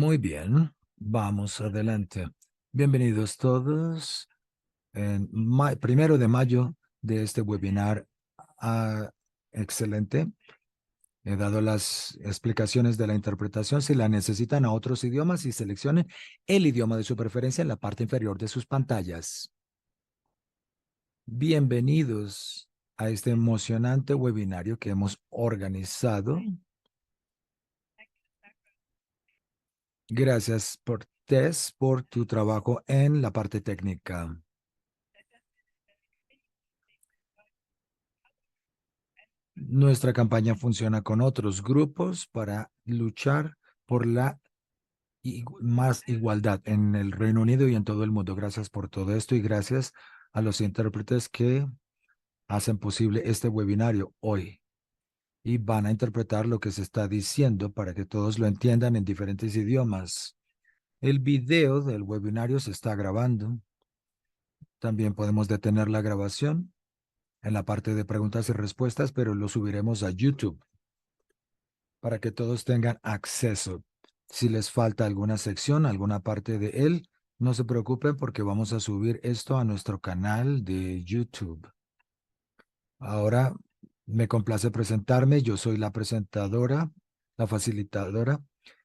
Muy bien, vamos adelante. Bienvenidos todos. En 1 de mayo de este webinar excelente. He dado las explicaciones de la interpretación. Si la necesitan a otros idiomas, y seleccionen el idioma de su preferencia en la parte inferior de sus pantallas. Bienvenidos a este emocionante webinario que hemos organizado. Gracias por Tess, por tu trabajo en la parte técnica. Nuestra campaña funciona con otros grupos para luchar por la más igualdad en el Reino Unido y en todo el mundo. Gracias por todo esto y gracias a los intérpretes que hacen posible este webinario hoy y van a interpretar lo que se está diciendo para que todos lo entiendan en diferentes idiomas. El video del webinario se está grabando. También podemos detener la grabación en la parte de preguntas y respuestas, pero lo subiremos a YouTube para que todos tengan acceso. Si les falta alguna sección, alguna parte de él, no se preocupen porque vamos a subir esto a nuestro canal de YouTube. Ahora me complace presentarme. Yo soy la presentadora, la facilitadora,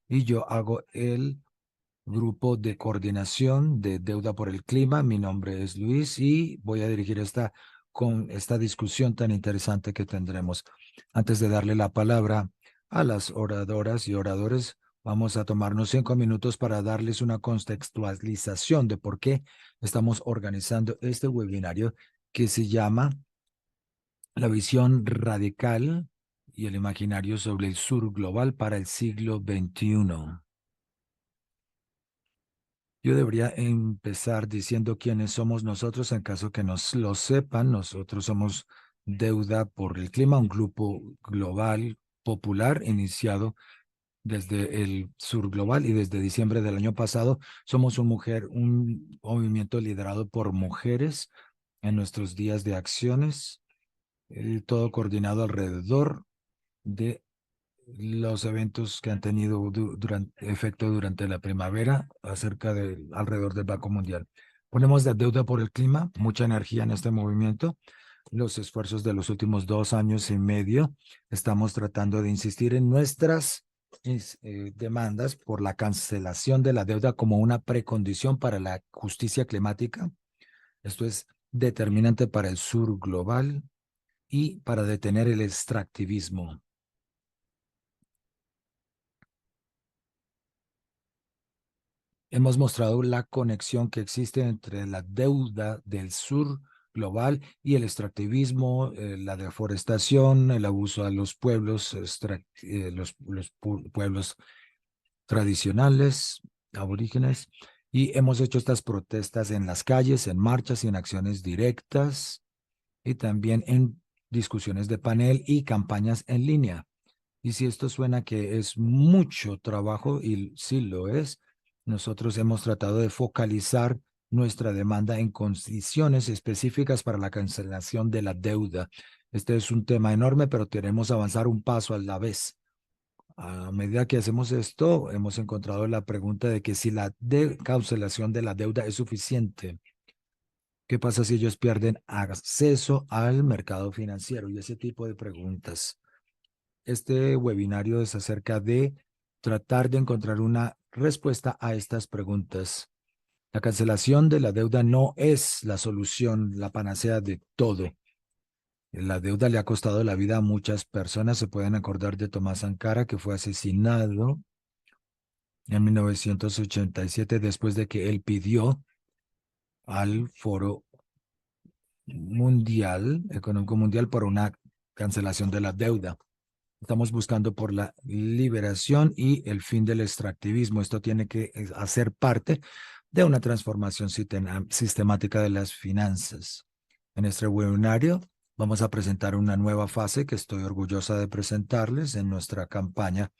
y yo hago el grupo de coordinación de Deuda por el Clima. Mi nombre es Luis y voy a dirigir con esta discusión tan interesante que tendremos. Antes de darle la palabra a las oradoras y oradores, vamos a tomarnos 5 minutos para darles una contextualización de por qué estamos organizando este webinario que se llama La visión radical y el imaginario sobre el sur global para el siglo XXI. Yo debería empezar diciendo quiénes somos nosotros en caso que nos lo sepan. Nosotros somos Deuda por el Clima, un grupo global popular iniciado desde el sur global y desde diciembre del año pasado somos un movimiento liderado por mujeres en nuestros días de acciones, todo coordinado alrededor de los eventos que han tenido efecto durante la primavera alrededor del Banco Mundial. Ponemos de deuda por el clima, mucha energía en este movimiento. Los esfuerzos de los últimos 2 años y medio, estamos tratando de insistir en nuestras demandas por la cancelación de la deuda como una precondición para la justicia climática. Esto es determinante para el sur global y para detener el extractivismo. Hemos mostrado la conexión que existe entre la deuda del sur global y el extractivismo, la deforestación, el abuso a los pueblos, pueblos tradicionales, aborígenes, y hemos hecho estas protestas en las calles, en marchas y en acciones directas, y también en discusiones de panel y campañas en línea. Y si esto suena que es mucho trabajo, y sí lo es, nosotros hemos tratado de focalizar nuestra demanda en condiciones específicas para la cancelación de la deuda. Este es un tema enorme, pero queremos avanzar un paso a la vez. A medida que hacemos esto, hemos encontrado la pregunta de que si la cancelación de la deuda es suficiente. ¿Qué pasa si ellos pierden acceso al mercado financiero? Y ese tipo de preguntas. Este webinario es acerca de tratar de encontrar una respuesta a estas preguntas. La cancelación de la deuda no es la solución, la panacea de todo. La deuda le ha costado la vida a muchas personas. Se pueden acordar de Tomás Sankara, que fue asesinado en 1987 después de que él pidió al Foro Mundial, Económico Mundial, por una cancelación de la deuda. Estamos buscando por la liberación y el fin del extractivismo. Esto tiene que hacer parte de una transformación sistemática de las finanzas. En este webinario vamos a presentar una nueva fase que estoy orgullosa de presentarles en nuestra campaña,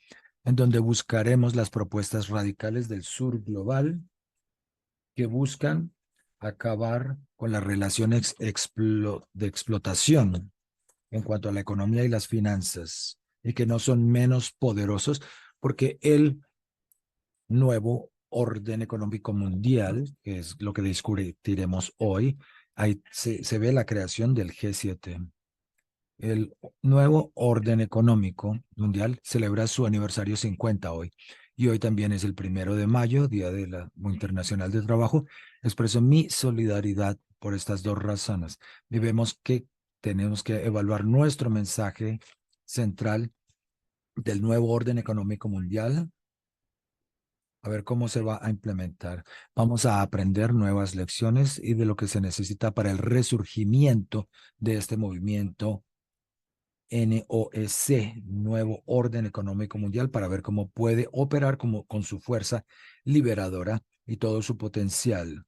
en donde buscaremos las propuestas radicales del sur global que buscan acabar con las relaciones de explotación en cuanto a la economía y las finanzas, y que no son menos poderosos porque el nuevo orden económico mundial, que es lo que discutiremos hoy. Ahí se ve la creación del G7. El nuevo orden económico mundial celebra su aniversario 50 hoy. Y hoy también es el 1 de mayo, Día de la Internacional del Trabajo. Expreso mi solidaridad por estas dos razones. Y vemos que tenemos que evaluar nuestro mensaje central del nuevo orden económico mundial, a ver cómo se va a implementar. Vamos a aprender nuevas lecciones y de lo que se necesita para el resurgimiento de este movimiento NOEC, Nuevo Orden Económico Mundial, para ver cómo puede operar con su fuerza liberadora y todo su potencial.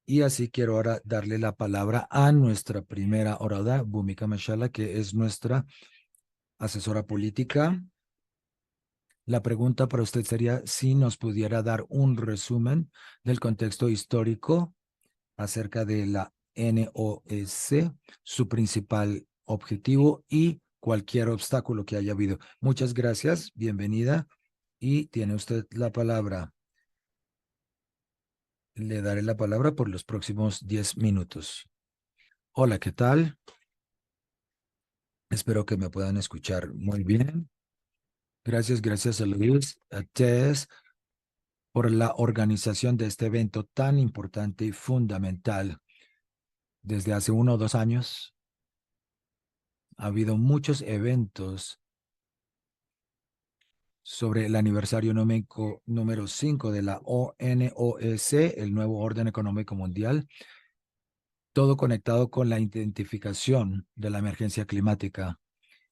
Y así quiero ahora darle la palabra a nuestra primera oradora, Bhumika Mashala, que es nuestra asesora política. La pregunta para usted sería si nos pudiera dar un resumen del contexto histórico acerca de la NOEC, su principal objetivo y cualquier obstáculo que haya habido. Muchas gracias, bienvenida y tiene usted la palabra. Le daré la palabra por los próximos 10 minutos. Hola, ¿qué tal? Espero que me puedan escuchar muy bien. Gracias a Luis, a Tess, por la organización de este evento tan importante y fundamental. Desde hace 1 o 2 años ha habido muchos eventos sobre el aniversario número 5 de la ONOEC, el nuevo orden económico mundial, todo conectado con la identificación de la emergencia climática.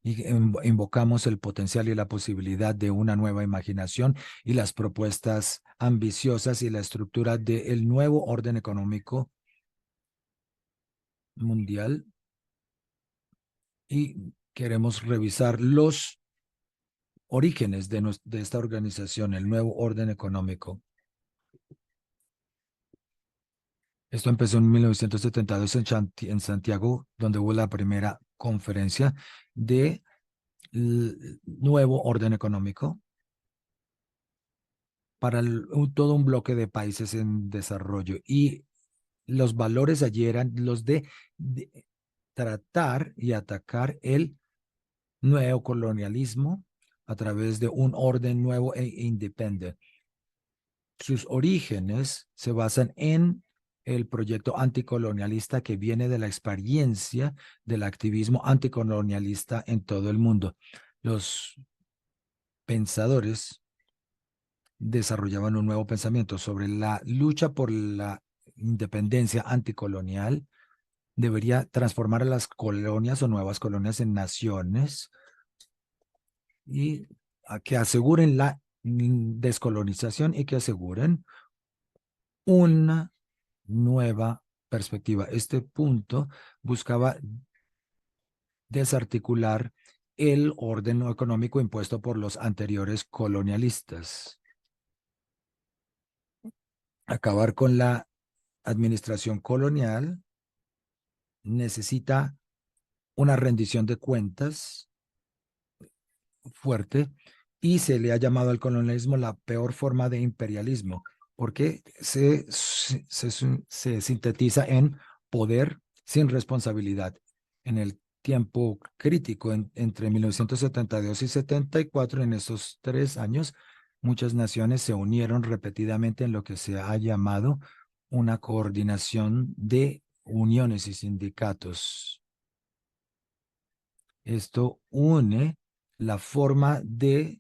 Y invocamos el potencial y la posibilidad de una nueva imaginación y las propuestas ambiciosas y la estructura del nuevo orden económico mundial. Y queremos revisar los orígenes de esta organización, el nuevo orden económico. Esto empezó en 1972 en Santiago, donde hubo la primera conferencia de nuevo orden económico para todo un bloque de países en desarrollo. Y los valores allí eran los de tratar y atacar el neocolonialismo a través de un orden nuevo e independiente. Sus orígenes se basan en el proyecto anticolonialista que viene de la experiencia del activismo anticolonialista en todo el mundo. Los pensadores desarrollaban un nuevo pensamiento sobre la lucha por la independencia anticolonial. Debería transformar a las colonias o nuevas colonias en naciones y a que aseguren la descolonización y que aseguren una nueva perspectiva. Este punto buscaba desarticular el orden económico impuesto por los anteriores colonialistas, acabar con la administración colonial. Necesita una rendición de cuentas fuerte y se le ha llamado al colonialismo la peor forma de imperialismo, porque se sintetiza en poder sin responsabilidad. En el tiempo crítico, entre 1972 y 74, en esos 3 años, muchas naciones se unieron repetidamente en lo que se ha llamado una coordinación de uniones y sindicatos. Esto une la forma de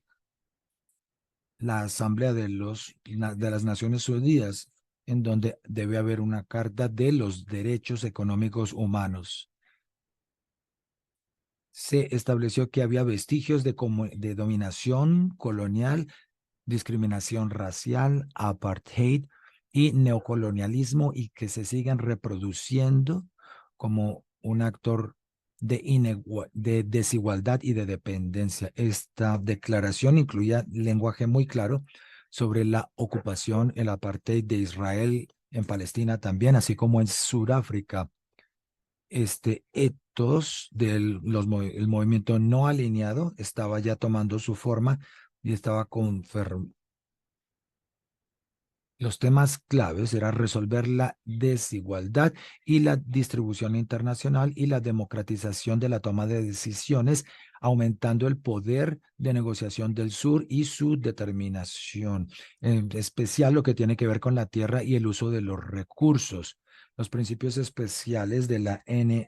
la Asamblea de las Naciones Unidas, en donde debe haber una Carta de los Derechos Económicos Humanos. Se estableció que había vestigios de dominación colonial, discriminación racial, apartheid y neocolonialismo, y que se siguen reproduciendo como un actor de desigualdad y de dependencia. Esta declaración incluía lenguaje muy claro sobre la ocupación, el apartheid de Israel en Palestina también, así como en Sudáfrica. conceptos del el movimiento no alineado estaba ya tomando su forma y estaba los temas claves eran resolver la desigualdad y la distribución internacional y la democratización de la toma de decisiones, aumentando el poder de negociación del sur y su determinación, en especial lo que tiene que ver con la tierra y el uso de los recursos. Los principios especiales de la NOM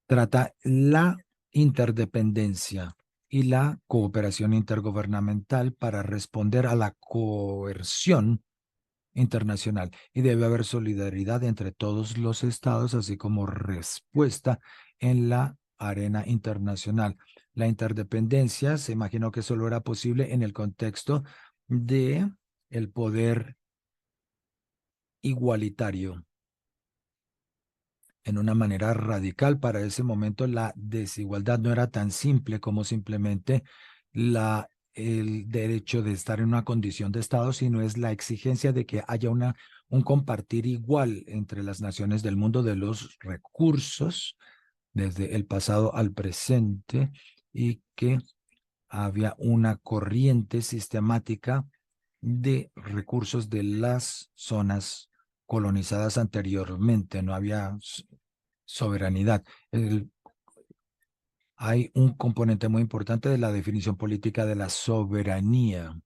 trata la interdependencia y la cooperación intergubernamental para responder a la coerción internacional y debe haber solidaridad entre todos los estados, así como respuesta en la arena internacional. La interdependencia se imaginó que solo era posible en el contexto de el poder igualitario en una manera radical. Para ese momento la desigualdad no era tan simple como simplemente el derecho de estar en una condición de Estado, sino es la exigencia de que haya un compartir igual entre las naciones del mundo de los recursos desde el pasado al presente y que había una corriente sistemática de recursos de las zonas colonizadas anteriormente. No había soberanidad. Hay un componente muy importante de la definición política de la soberanía.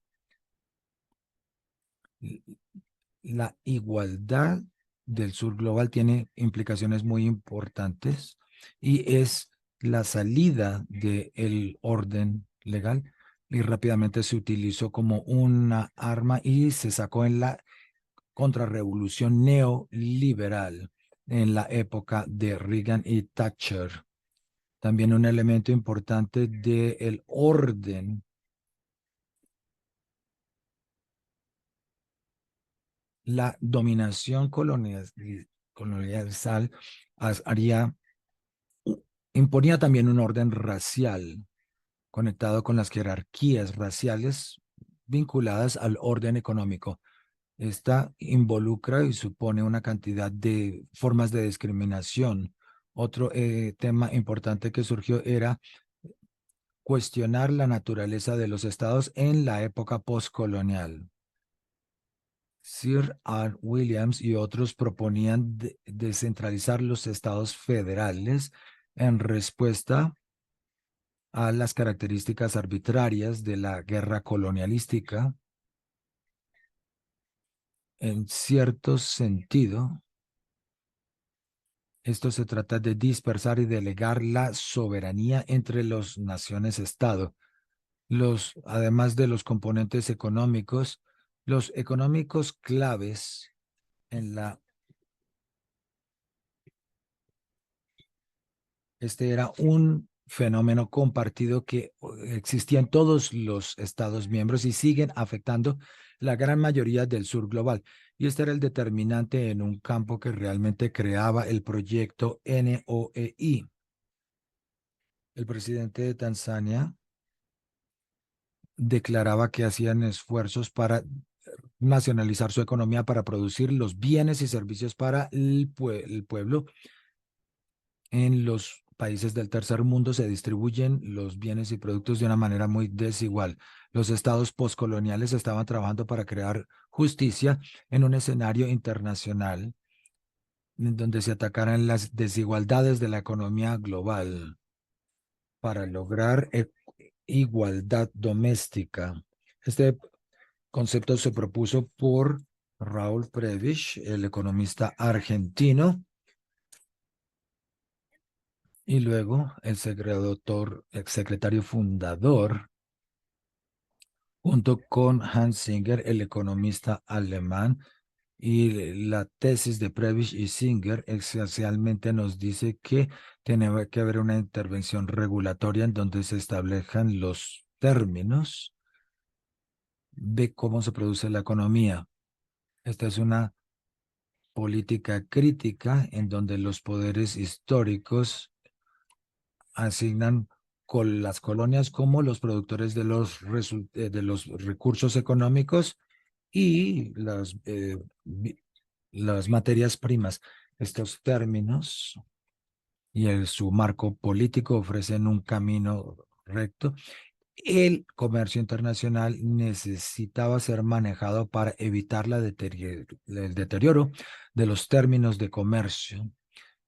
La igualdad del sur global tiene implicaciones muy importantes y es la salida del orden legal y rápidamente se utilizó como una arma y se sacó en la contrarrevolución neoliberal en la época de Reagan y Thatcher. También un elemento importante del orden, la dominación colonial haría, imponía también un orden racial conectado con las jerarquías raciales vinculadas al orden económico. Esta involucra y supone una cantidad de formas de discriminación. Otro tema importante que surgió era cuestionar la naturaleza de los estados en la época postcolonial. Sir R. Williams y otros proponían descentralizar los estados federales en respuesta a las características arbitrarias de la guerra colonialística. En cierto sentido, esto se trata de dispersar y delegar la soberanía entre las naciones-estado. Además de los componentes económicos, los económicos claves en este era un fenómeno compartido que existía en todos los estados miembros y siguen afectando la gran mayoría del sur global. Y este era el determinante en un campo que realmente creaba el proyecto NOEI. El presidente de Tanzania declaraba que hacían esfuerzos para nacionalizar su economía para producir los bienes y servicios para el pueblo. En los países del tercer mundo se distribuyen los bienes y productos de una manera muy desigual. Los estados postcoloniales estaban trabajando para crear justicia en un escenario internacional en donde se atacaran las desigualdades de la economía global para lograr igualdad doméstica. Este concepto se propuso por Raúl Prebisch, el economista argentino, y luego el secretario fundador, junto con Hans Singer, el economista alemán, y la tesis de Prebisch y Singer esencialmente nos dice que tiene que haber una intervención regulatoria en donde se establezcan los términos de cómo se produce la economía. Esta es una política crítica en donde los poderes históricos asignan con las colonias como los productores de los recursos económicos y las materias primas. Estos términos y su marco político ofrecen un camino recto. El comercio internacional necesitaba ser manejado para evitar el deterioro de los términos de comercio,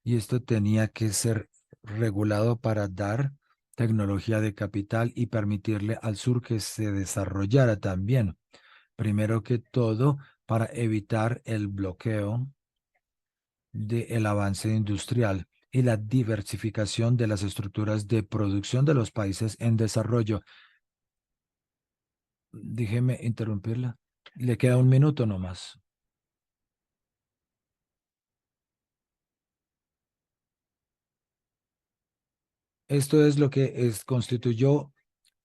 y esto tenía que ser regulado para dar tecnología de capital y permitirle al sur que se desarrollara también. Primero que todo, para evitar el bloqueo del avance industrial y la diversificación de las estructuras de producción de los países en desarrollo. Déjeme interrumpirla. Le queda un minuto nomás. Esto es lo que constituyó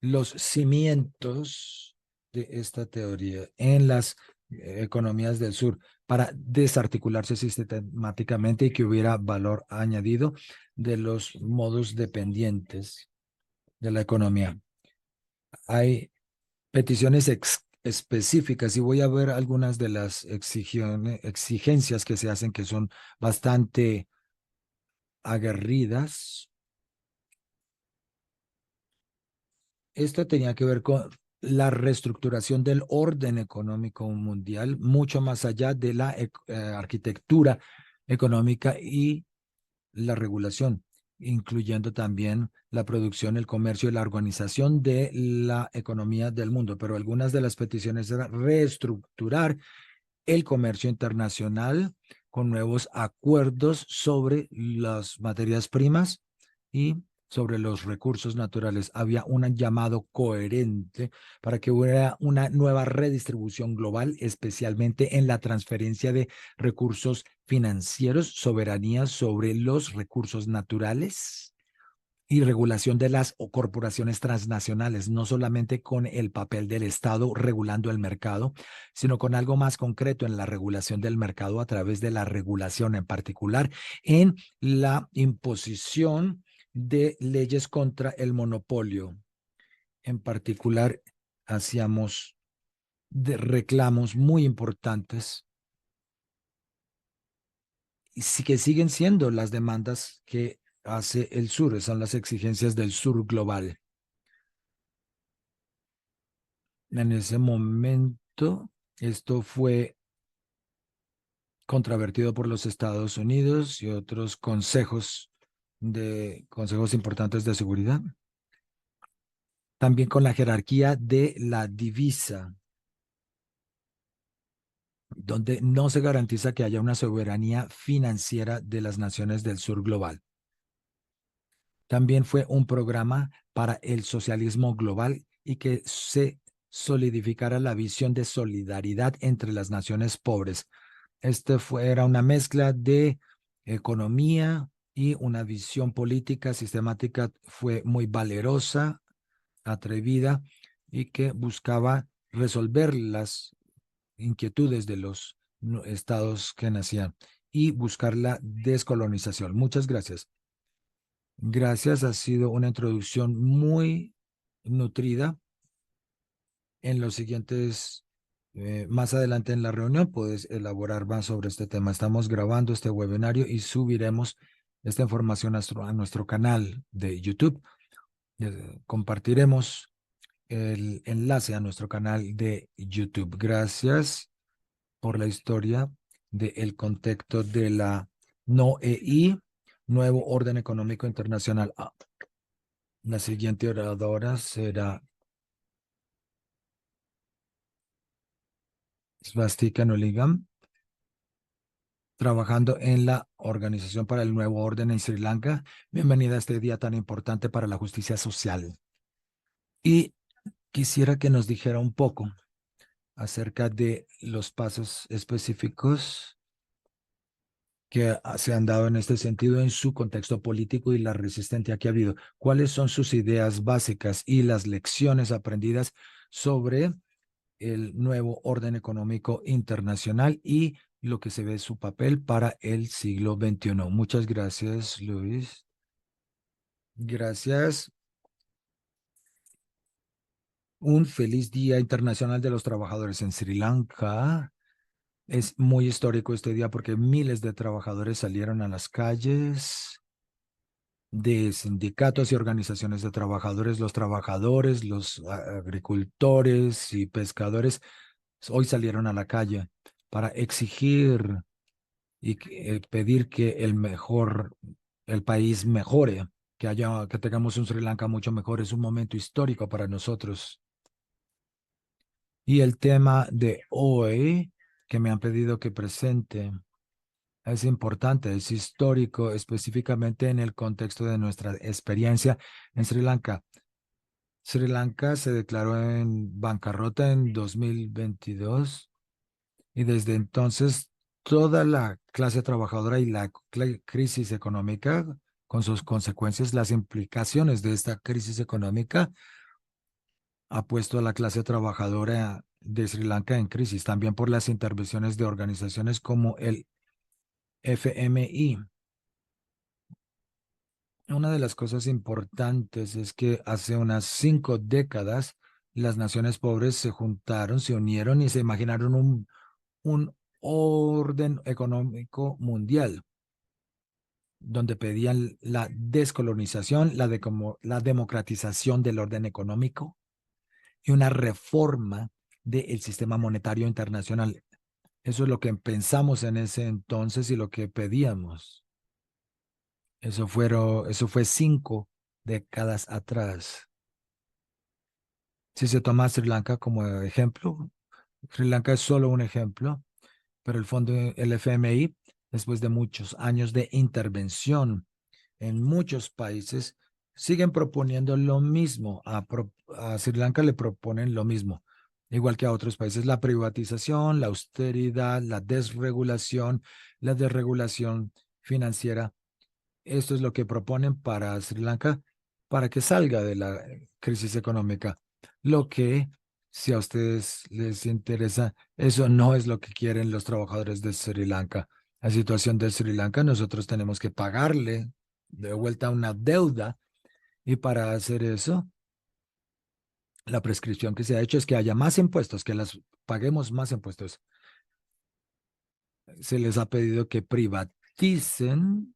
los cimientos de esta teoría en las economías del sur para desarticularse sistemáticamente y que hubiera valor añadido de los modos dependientes de la economía. Hay peticiones específicas y voy a ver algunas de las exigencias que se hacen que son bastante aguerridas. Esto tenía que ver con la reestructuración del orden económico mundial, mucho más allá de la arquitectura económica y la regulación, incluyendo también la producción, el comercio y la organización de la economía del mundo. Pero algunas de las peticiones eran reestructurar el comercio internacional con nuevos acuerdos sobre las materias primas y sobre los recursos naturales. Había un llamado coherente para que hubiera una nueva redistribución global, especialmente en la transferencia de recursos financieros, soberanía sobre los recursos naturales y regulación de las corporaciones transnacionales, no solamente con el papel del Estado regulando el mercado, sino con algo más concreto en la regulación del mercado a través de la regulación en particular en la imposición de leyes contra el monopolio. En particular, hacíamos de reclamos muy importantes y sí que siguen siendo las demandas que hace el sur, son las exigencias del sur global. En ese momento, esto fue controvertido por los Estados Unidos y otros consejos importantes de seguridad. También con la jerarquía de la divisa, donde no se garantiza que haya una soberanía financiera de las naciones del sur global. También fue un programa para el socialismo global y que se solidificara la visión de solidaridad entre las naciones pobres. Era una mezcla de economía y una visión política sistemática. Fue muy valerosa, atrevida y que buscaba resolver las inquietudes de los estados que nacían y buscar la descolonización. Muchas gracias. Gracias, ha sido una introducción muy nutrida. En los siguientes, más adelante en la reunión, puedes elaborar más sobre este tema. Estamos grabando este webinario y subiremos esta información a nuestro canal de YouTube. Compartiremos el enlace a nuestro canal de YouTube. Gracias por la historia del contexto de la NOEI, Nuevo Orden Económico Internacional. La siguiente oradora será Svastika Noligam, trabajando en la Organización para el Nuevo Orden en Sri Lanka. Bienvenida a este día tan importante para la justicia social. Y quisiera que nos dijera un poco acerca de los pasos específicos que se han dado en este sentido en su contexto político y la resistencia que ha habido. ¿Cuáles son sus ideas básicas y las lecciones aprendidas sobre el nuevo orden económico internacional y lo que se ve su papel para el siglo XXI? Muchas gracias, Luis. Gracias. Un feliz Día Internacional de los Trabajadores en Sri Lanka. Es muy histórico este día porque miles de trabajadores salieron a las calles de sindicatos y organizaciones de trabajadores, los agricultores y pescadores hoy salieron a la calle para exigir y pedir que el país mejore, que tengamos un Sri Lanka mucho mejor. Es un momento histórico para nosotros. Y el tema de hoy que me han pedido que presente es importante, es histórico, específicamente en el contexto de nuestra experiencia en Sri Lanka. Sri Lanka se declaró en bancarrota en 2022 y desde entonces toda la clase trabajadora y la crisis económica, con sus consecuencias, las implicaciones de esta crisis económica, ha puesto a la clase trabajadora de Sri Lanka en crisis, también por las intervenciones de organizaciones como el FMI. Una de las cosas importantes es que hace unas 5 décadas las naciones pobres se juntaron, se unieron y se imaginaron un orden económico mundial donde pedían la descolonización, la democratización del orden económico y una reforma del sistema monetario internacional. Eso es lo que pensamos en ese entonces y lo que pedíamos. Eso fue 5 décadas atrás. Si se toma Sri Lanka como ejemplo, Sri Lanka es solo un ejemplo, pero el FMI, después de muchos años de intervención en muchos países, siguen proponiendo lo mismo. A Sri Lanka le proponen lo mismo, igual que a otros países, la privatización, la austeridad, la desregulación financiera. Esto es lo que proponen para Sri Lanka para que salga de la crisis económica. Lo que, si a ustedes les interesa, eso no es lo que quieren los trabajadores de Sri Lanka. La situación de Sri Lanka, nosotros tenemos que pagarle de vuelta una deuda y para hacer eso, la prescripción que se ha hecho es que haya más impuestos, que las paguemos más impuestos. Se les ha pedido que privaticen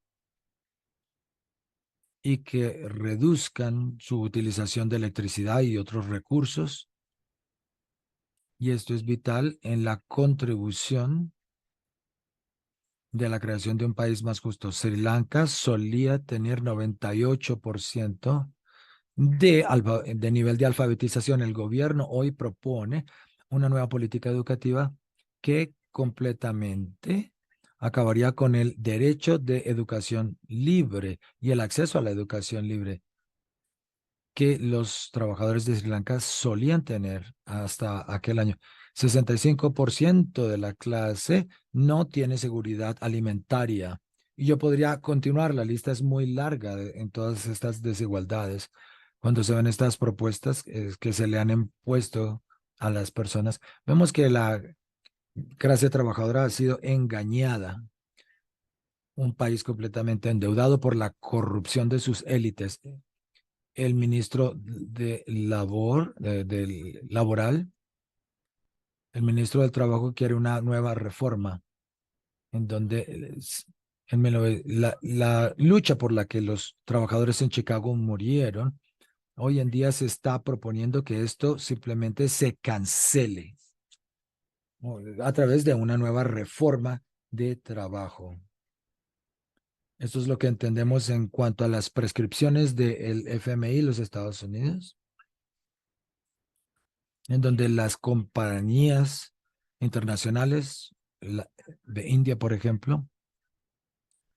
y que reduzcan su utilización de electricidad y otros recursos. Y esto es vital en la contribución de la creación de un país más justo. Sri Lanka solía tener 98% de nivel de alfabetización. El gobierno hoy propone una nueva política educativa que completamente acabaría con el derecho de educación libre y el acceso a la educación libre que los trabajadores de Sri Lanka solían tener hasta aquel año. 65% de la clase no tiene seguridad alimentaria. Y yo podría continuar, la lista es muy larga en todas estas desigualdades. Cuando se ven estas propuestas que se le han impuesto a las personas, vemos que la clase trabajadora ha sido engañada. Un país completamente endeudado por la corrupción de sus élites. El ministro laboral, el ministro del Trabajo quiere una nueva reforma en donde la lucha por la que los trabajadores en Chicago murieron, hoy en día se está proponiendo que esto simplemente se cancele a través de una nueva reforma de trabajo. Esto es lo que entendemos en cuanto a las prescripciones del FMI, los Estados Unidos, en donde las compañías internacionales de India, por ejemplo,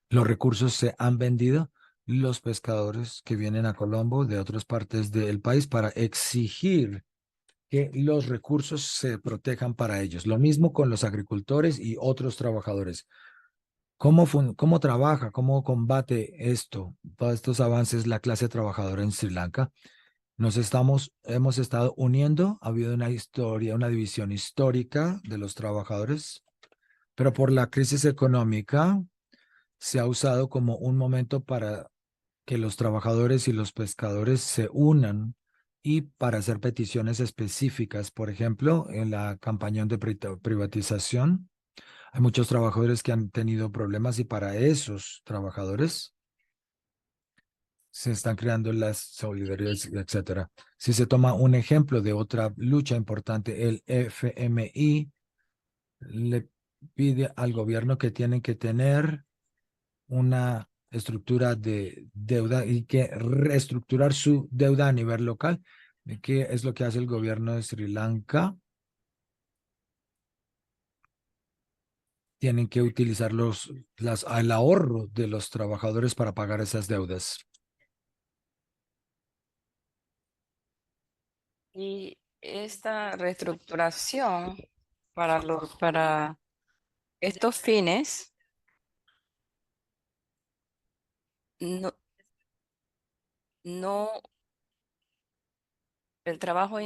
los recursos se han vendido, los pescadores que vienen a Colombo de otras partes del país para exigir que los recursos se protejan para ellos. Lo mismo con los agricultores y otros trabajadores. ¿Cómo trabaja, cómo combate esto, todos estos avances la clase trabajadora en Sri Lanka? Hemos estado uniendo, ha habido una historia, una división histórica de los trabajadores, pero por la crisis económica se ha usado como un momento para que los trabajadores y los pescadores se unan y para hacer peticiones específicas, por ejemplo, en la campaña de privatización, Hay muchos trabajadores que han tenido problemas y para esos trabajadores se están creando las solidaridades, etcétera. Si se toma un ejemplo de otra lucha importante, el FMI le pide al gobierno que tienen que tener una estructura de deuda y que reestructurar su deuda a nivel local. ¿Qué es lo que hace el gobierno de Sri Lanka? Tienen que utilizar el ahorro de los trabajadores para pagar esas deudas. Y esta reestructuración para estos fines, no, no, el trabajo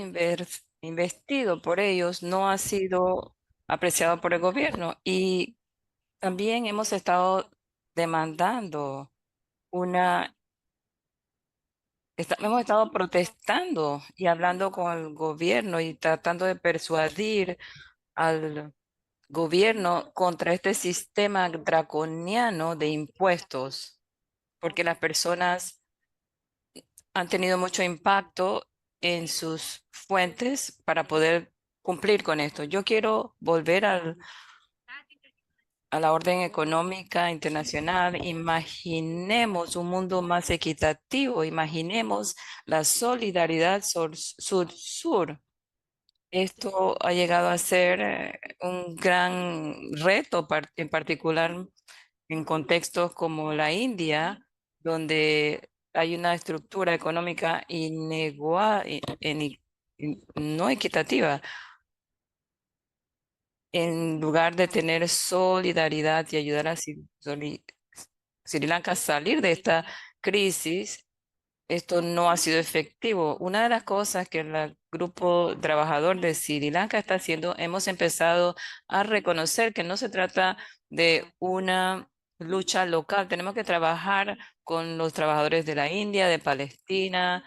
investido por ellos no ha sido apreciado por el gobierno. Y también hemos estado demandando una, hemos estado protestando y hablando con el gobierno y tratando de persuadir al gobierno contra este sistema draconiano de impuestos, porque las personas han tenido mucho impacto en sus fuentes para poder cumplir con esto. Yo quiero volver a la orden económica internacional. Imaginemos un mundo más equitativo, imaginemos la solidaridad sur-sur. Esto ha llegado a ser un gran reto, en particular en contextos como la India, donde hay una estructura económica no equitativa. En lugar de tener solidaridad y ayudar a Sri Lanka a salir de esta crisis, esto no ha sido efectivo. Una de las cosas que el grupo trabajador de Sri Lanka está haciendo, hemos empezado a reconocer que no se trata de una lucha local. Tenemos que trabajar con los trabajadores de la India, de Palestina.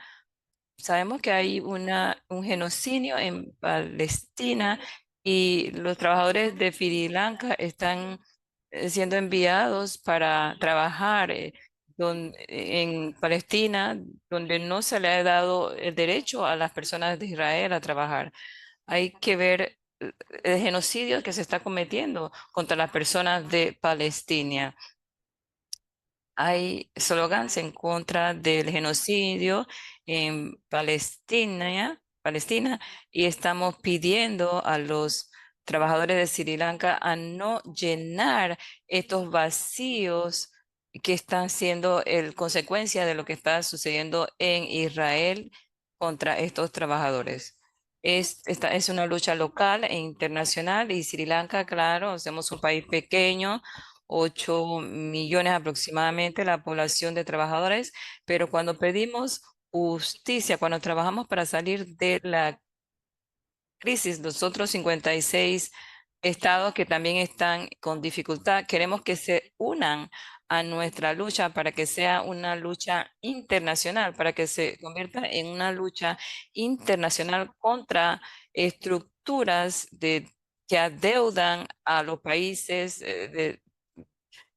Sabemos que hay un genocidio en Palestina y los trabajadores de Sri Lanka están siendo enviados para trabajar en Palestina, donde no se le ha dado el derecho a las personas de Israel a trabajar. Hay que ver el genocidio que se está cometiendo contra las personas de Palestina. Hay slogans en contra del genocidio en Palestina, y estamos pidiendo a los trabajadores de Sri Lanka a no llenar estos vacíos que están siendo consecuencia de lo que está sucediendo en Israel contra estos trabajadores. Esta es una lucha local e internacional y Sri Lanka, claro, somos un país pequeño, 8 millones aproximadamente la población de trabajadores, pero cuando pedimos justicia, cuando trabajamos para salir de la crisis, los otros 56 estados que también están con dificultad, queremos que se unan a nuestra lucha para que sea una lucha internacional, para que se convierta en una lucha internacional contra estructuras que adeudan a los países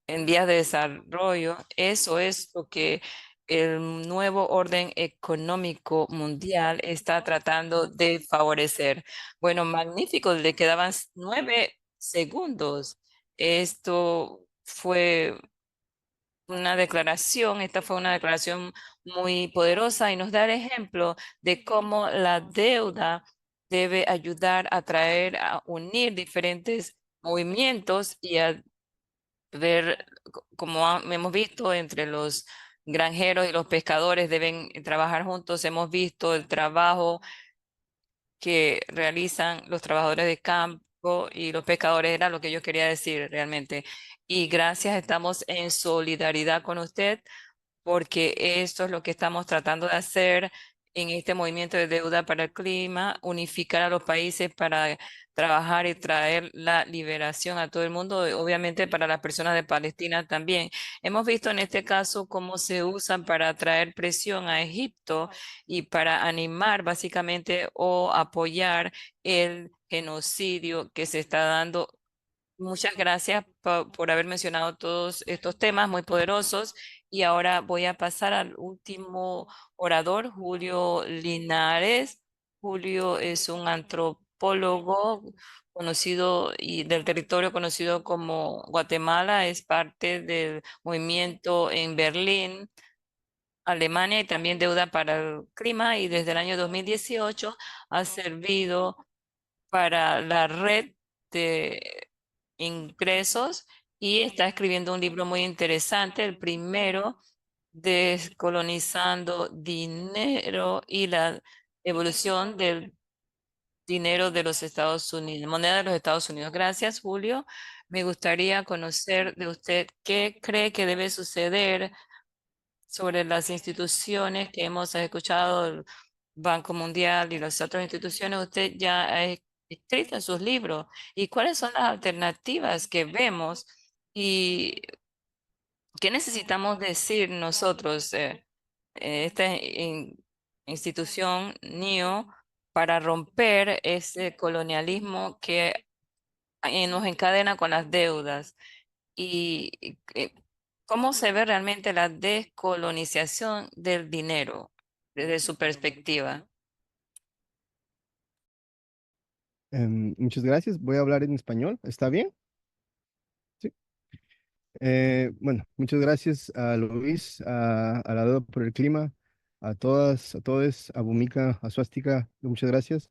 en vías de desarrollo. Eso es lo que el nuevo orden económico mundial está tratando de favorecer. Bueno, magnífico, le quedaban 9 segundos. Esto fue esta fue una declaración muy poderosa y nos da el ejemplo de cómo la deuda debe ayudar a traer, a unir diferentes movimientos y a ver, como hemos visto, entre los granjeros y los pescadores deben trabajar juntos. Hemos visto el trabajo que realizan los trabajadores de campo y los pescadores, era lo que yo quería decir realmente. Y gracias, estamos en solidaridad con usted porque esto es lo que estamos tratando de hacer en este movimiento de deuda para el clima, unificar a los países para trabajar y traer la liberación a todo el mundo, y obviamente para las personas de Palestina también. Hemos visto en este caso cómo se usan para traer presión a Egipto y para animar básicamente o apoyar el genocidio que se está dando Muchas gracias por haber mencionado todos estos temas muy poderosos. Y ahora voy a pasar al último orador, Julio Linares. Julio es un antropólogo conocido y del territorio conocido como Guatemala. Es parte del movimiento en Berlín, Alemania, y también Deuda para el Clima. Y desde el año 2018 ha servido para la red de ingresos y está escribiendo un libro muy interesante, el primero, Descolonizando Dinero y la evolución del dinero de los Estados Unidos, moneda de los Estados Unidos. Gracias, Julio. Me gustaría conocer de usted qué cree que debe suceder sobre las instituciones que hemos escuchado, el Banco Mundial y las otras instituciones. Usted ya ha escrito en sus libros. ¿Y cuáles son las alternativas que vemos y qué necesitamos decir nosotros, esta institución NIO, para romper ese colonialismo que nos encadena con las deudas? Y cómo se ve realmente la descolonización del dinero desde su perspectiva. Muchas gracias. Voy a hablar en español. ¿Está bien? Sí. Bueno, muchas gracias a Luis, a la Deuda por el Clima, a todas, a todos, a Bhumika, a Swastika. Muchas gracias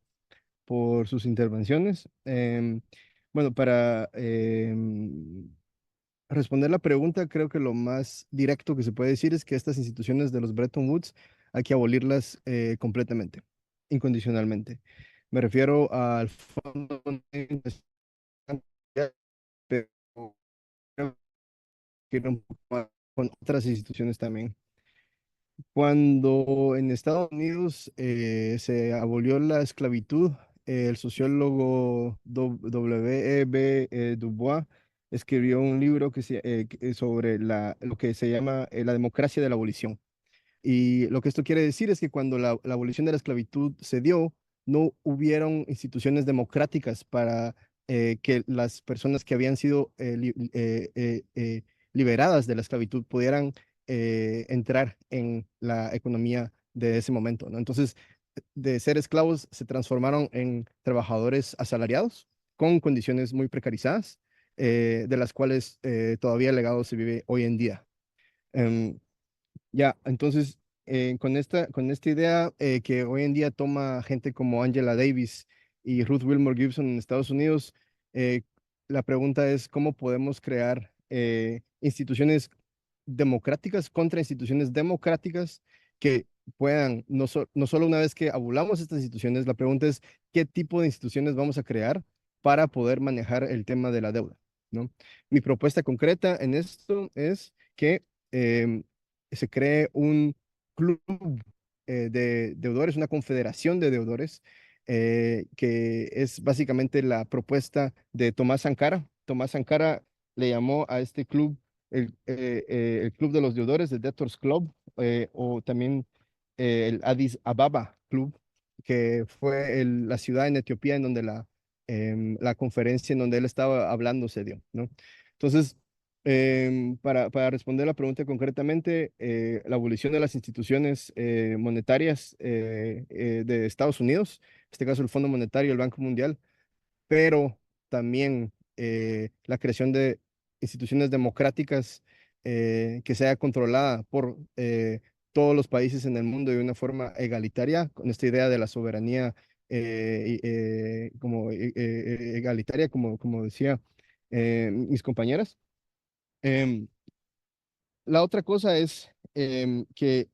por sus intervenciones. Bueno, para responder la pregunta, creo que lo más directo que se puede decir es que estas instituciones de los Bretton Woods hay que abolirlas completamente, incondicionalmente. Me refiero al Fondo Monetario Internacional, pero creo que ir un poco más con otras instituciones también. Cuando en Estados Unidos se abolió la esclavitud, el sociólogo W.E.B. Du Bois escribió un libro sobre lo que se llama la democracia de la abolición. Y lo que esto quiere decir es que cuando la abolición de la esclavitud se dio, no hubieron instituciones democráticas para que las personas que habían sido liberadas de la esclavitud pudieran entrar en la economía de ese momento, ¿no? Entonces, de ser esclavos se transformaron en trabajadores asalariados con condiciones muy precarizadas, de las cuales todavía el legado se vive hoy en día. Em, ya, entonces, con esta idea que hoy en día toma gente como Angela Davis y Ruth Wilmore Gibson en Estados Unidos, eh, la pregunta es cómo podemos crear instituciones democráticas contra instituciones democráticas que puedan, no solo una vez que abulamos estas instituciones, la pregunta es qué tipo de instituciones vamos a crear para poder manejar el tema de la deuda, ¿no? Mi propuesta concreta en esto es que em, se cree un club de deudores, una confederación de deudores, que es básicamente la propuesta de Tomás Sankara. Tomás Sankara le llamó a este club el Club de los Deudores, el Debtors Club, o también el Addis Ababa Club, que fue la ciudad en Etiopía en donde la conferencia en donde él estaba hablando se dio, ¿no? Entonces, para responder la pregunta concretamente, la abolición de las instituciones monetarias de Estados Unidos, en este caso el Fondo Monetario, el Banco Mundial, pero también la creación de instituciones democráticas que sea controlada por todos los países en el mundo de una forma egalitaria, con esta idea de la soberanía como egalitaria, como decía mis compañeras. Em, la otra cosa es que,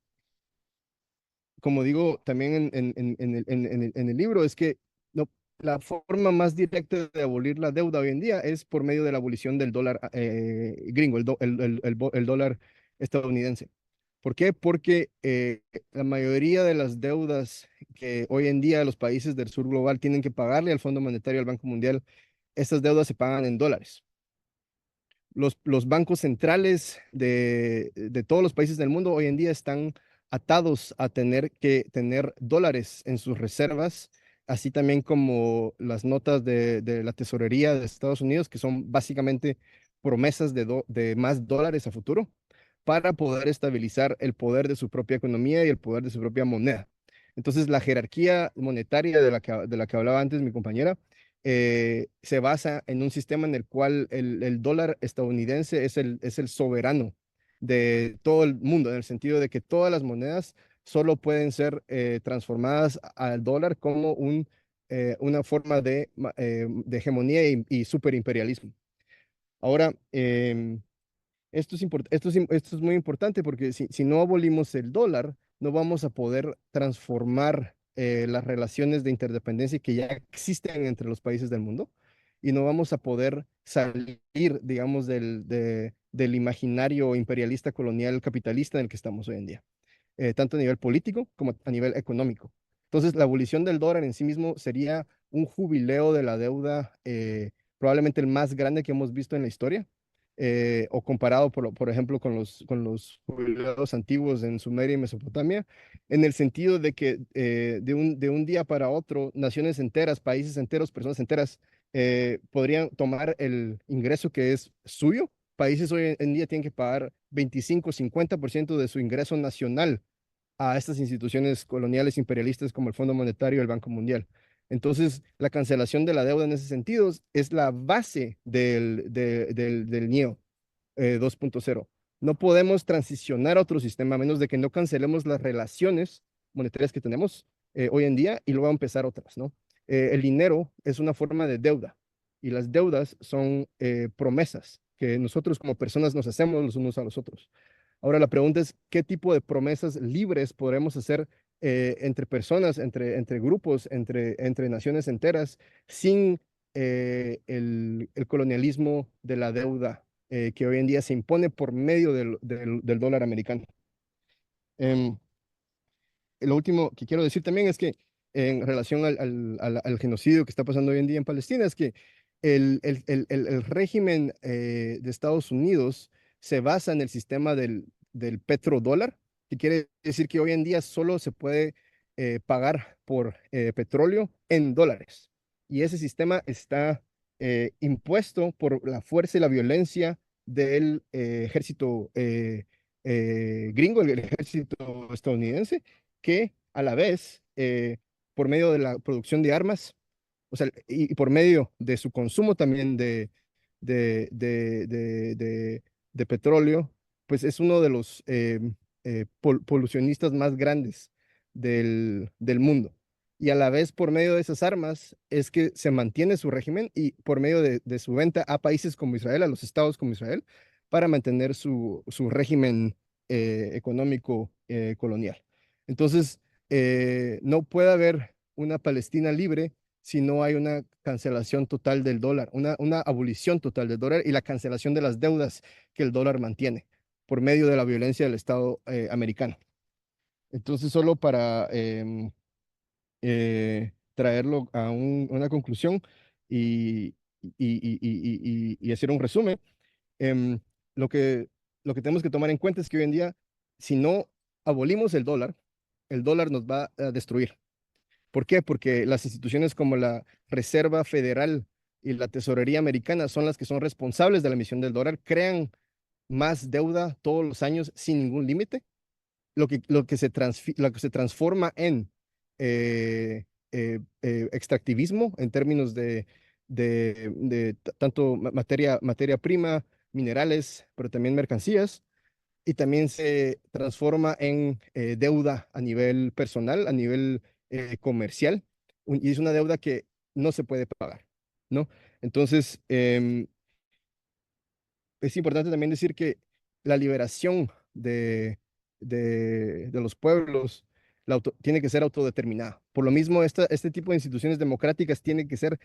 como digo también en el libro, es que no, la forma más directa de abolir la deuda hoy en día es por medio de la abolición del dólar gringo, el dólar estadounidense. ¿Por qué? Porque la mayoría de las deudas que hoy en día los países del sur global tienen que pagarle al Fondo Monetario, al Banco Mundial, estas deudas se pagan en dólares. Los bancos centrales de todos los países del mundo hoy en día están atados a tener que tener dólares en sus reservas así también como las notas de la tesorería de Estados Unidos, que son básicamente promesas de más dólares a futuro para poder estabilizar el poder de su propia economía y el poder de su propia moneda. Entonces, la jerarquía monetaria de la que hablaba antes mi compañera se basa en un sistema en el cual el dólar estadounidense es el soberano de todo el mundo, en el sentido de que todas las monedas solo pueden ser transformadas al dólar como una forma de hegemonía y superimperialismo. Ahora, esto es muy importante porque si no abolimos el dólar, no vamos a poder transformar las relaciones de interdependencia que ya existen entre los países del mundo y no vamos a poder salir, digamos, del imaginario imperialista colonial capitalista en el que estamos hoy en día, tanto a nivel político como a nivel económico. Entonces, la abolición del dólar en sí mismo sería un jubileo de la deuda, probablemente el más grande que hemos visto en la historia, o comparado, por ejemplo, con los jubileos antiguos en Sumeria y Mesopotamia, en el sentido de que de un día para otro, naciones enteras, países enteros, personas enteras, podrían tomar el ingreso que es suyo. Países hoy en día tienen que pagar 25-50% de su ingreso nacional a estas instituciones coloniales imperialistas como el Fondo Monetario y el Banco Mundial. Entonces, la cancelación de la deuda en ese sentido es la base del NIO 2.0. No podemos transicionar a otro sistema a menos de que no cancelemos las relaciones monetarias que tenemos hoy en día y luego empezar otras, ¿no? El dinero es una forma de deuda y las deudas son promesas que nosotros como personas nos hacemos los unos a los otros. Ahora la pregunta es, ¿qué tipo de promesas libres podremos hacer entre personas, entre grupos, entre naciones enteras, sin el colonialismo de la deuda que hoy en día se impone por medio del dólar americano? Em, lo último que quiero decir también es que en relación al genocidio que está pasando hoy en día en Palestina, es que el régimen de Estados Unidos se basa en el sistema del petrodólar, que quiere decir que hoy en día solo se puede pagar por petróleo en dólares. Y ese sistema está impuesto por la fuerza y la violencia del ejército gringo, el ejército estadounidense, que a la vez, por medio de la producción de armas, o sea, y por medio de su consumo también de, de, de, de- de petróleo, pues es uno de los polucionistas más grandes del mundo. Y a la vez, por medio de esas armas, es que se mantiene su régimen y por medio de su venta a países como Israel, a los estados como Israel, para mantener su régimen económico colonial. Entonces, no puede haber una Palestina libre si no hay una cancelación total del dólar, una abolición total del dólar y la cancelación de las deudas que el dólar mantiene por medio de la violencia del Estado americano. Entonces, solo para traerlo a una conclusión y, y hacer un resumen, em, lo que, lo que tenemos que tomar en cuenta es que hoy en día, si no abolimos el dólar nos va a destruir. ¿Por qué? Porque las instituciones como la Reserva Federal y la Tesorería Americana son las que son responsables de la emisión del dólar, crean más deuda todos los años sin ningún límite, lo que se transforma en extractivismo en términos de tanto materia prima, minerales, pero también mercancías, y también se transforma en deuda a nivel personal, a nivel comercial, y es una deuda que no se puede pagar, ¿no? Entonces, es importante también decir que la liberación de los pueblos tiene que ser autodeterminada. Por lo mismo, este tipo de instituciones democráticas tienen que ser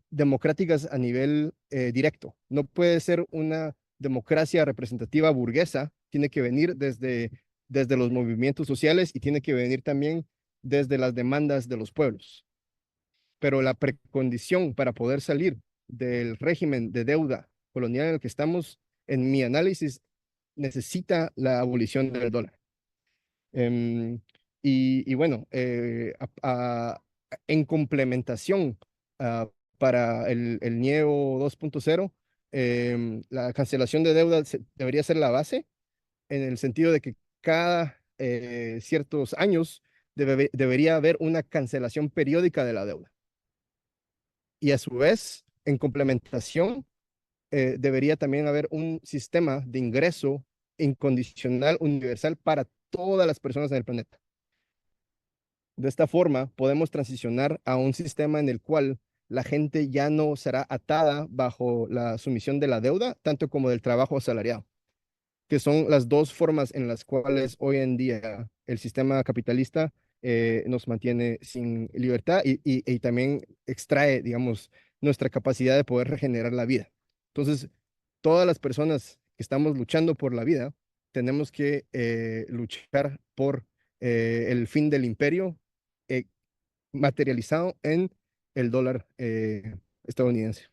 democráticas a nivel directo. No puede ser una democracia representativa burguesa, tiene que venir desde los movimientos sociales y tiene que venir también desde las demandas de los pueblos. Pero la precondición para poder salir del régimen de deuda colonial en el que estamos, en mi análisis, necesita la abolición del dólar. Em, y bueno, en complementación para el NIEO 2.0, la cancelación de deuda debería ser la base, en el sentido de que cada ciertos años debería haber una cancelación periódica de la deuda. Y a su vez, en complementación, debería también haber un sistema de ingreso incondicional universal para todas las personas en el planeta. De esta forma, podemos transicionar a un sistema en el cual la gente ya no será atada bajo la sumisión de la deuda, tanto como del trabajo asalariado, que son las dos formas en las cuales hoy en día el sistema capitalista nos mantiene sin libertad y también extrae, digamos, nuestra capacidad de poder regenerar la vida. Entonces, todas las personas que estamos luchando por la vida, tenemos que luchar por el fin del imperio eh, materializado en el dólar estadounidense.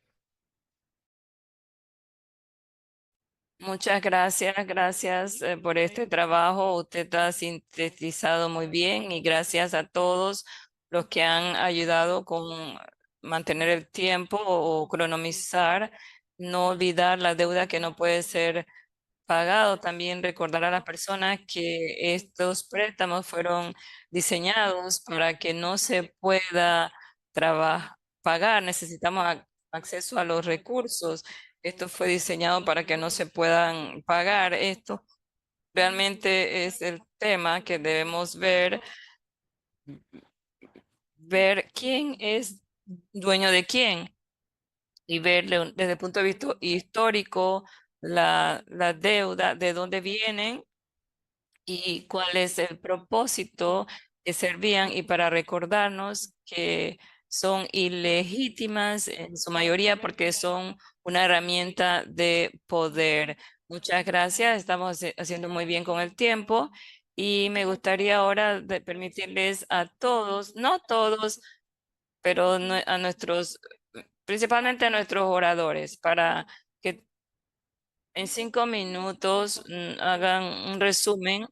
Muchas gracias, gracias por este trabajo. Usted ha sintetizado muy bien y gracias a todos los que han ayudado con mantener el tiempo o cronomizar, no olvidar la deuda que no puede ser pagado. También recordar a las personas que estos préstamos fueron diseñados para que no se pueda pagar. Necesitamos acceso a los recursos. Esto fue diseñado para que no se puedan pagar. Esto realmente es el tema que debemos ver quién es dueño de quién y ver desde el punto de vista histórico la deuda, de dónde vienen y cuál es el propósito que servían y para recordarnos que son ilegítimas en su mayoría porque son una herramienta de poder. Muchas gracias, estamos haciendo muy bien con el tiempo y me gustaría ahora permitirles a todos, no todos, pero a nuestros, principalmente a nuestros oradores, para que en 5 minutos hagan un resumen.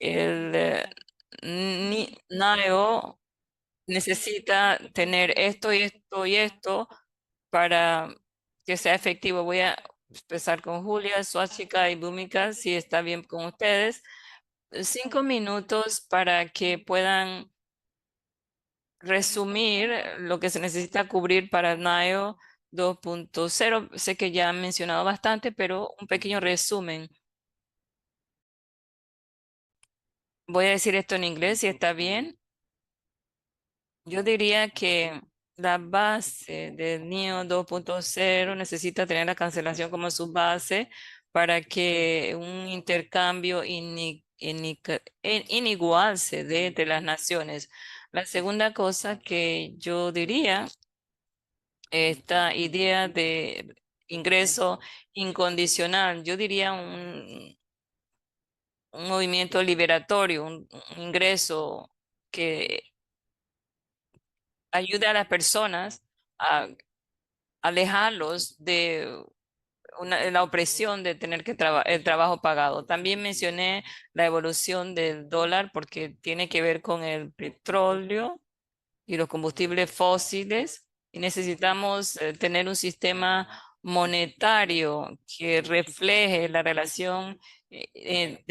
El NAEO necesita tener esto y esto y esto para que sea efectivo. Voy a empezar con Julia, Swastika y Bhumika, si está bien con ustedes. 5 minutos para que puedan resumir lo que se necesita cubrir para NAEO 2.0. Sé que ya han mencionado bastante, pero un pequeño resumen. Voy a decir esto en inglés, si está bien. Yo diría que la base del NIO 2.0 necesita tener la cancelación como su base para que un intercambio inigual se dé entre las naciones. La segunda cosa que yo diría, esta idea de ingreso incondicional, yo diría un movimiento liberatorio, un ingreso que ayude a las personas a alejarlos de la opresión de tener que el trabajo pagado. También mencioné la evolución del dólar porque tiene que ver con el petróleo y los combustibles fósiles y necesitamos tener un sistema monetario que refleje la relación de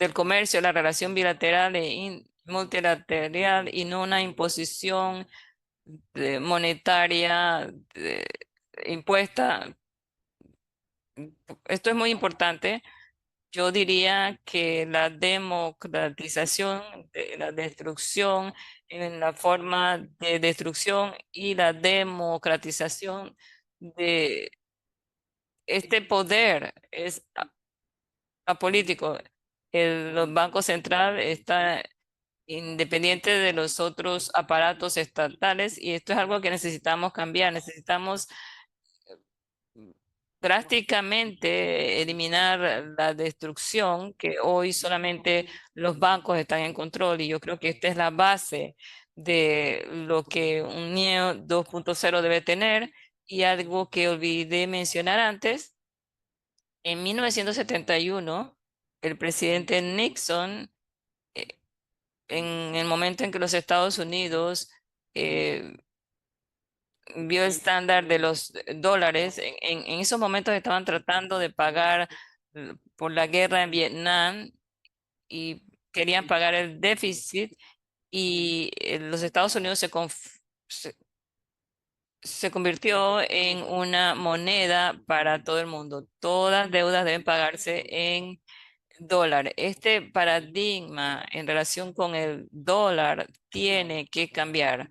del comercio, la relación bilateral e multilateral y no una imposición monetaria impuesta. Esto es muy importante. Yo diría que la democratización de la destrucción en la forma de destrucción y la democratización de este poder es apolítico. El Banco Central está independiente de los otros aparatos estatales y esto es algo que necesitamos cambiar. Necesitamos drásticamente eliminar la destrucción que hoy solamente los bancos están en control y yo creo que esta es la base de lo que un NIO 2.0 debe tener y algo que olvidé mencionar antes. En 1971, el presidente Nixon en el momento en que los Estados Unidos vio el estándar de los dólares, en esos momentos estaban tratando de pagar por la guerra en Vietnam y querían pagar el déficit y los Estados Unidos se, se convirtió en una moneda para todo el mundo. Todas deudas deben pagarse en dólar. Este paradigma en relación con el dólar tiene que cambiar.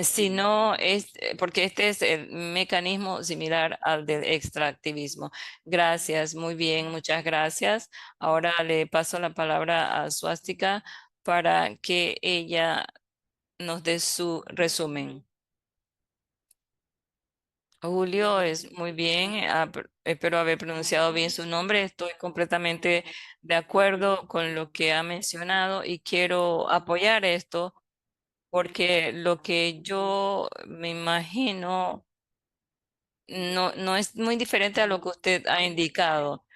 Si no es, porque este es el mecanismo similar al del extractivismo. Gracias, muy bien, muchas gracias. Ahora le paso la palabra a Swastika para que ella nos dé su resumen. Julio, es muy bien, espero haber pronunciado bien su nombre. Estoy completamente de acuerdo con lo que ha mencionado y quiero apoyar esto porque lo que yo me imagino no es muy diferente a lo que usted ha indicado.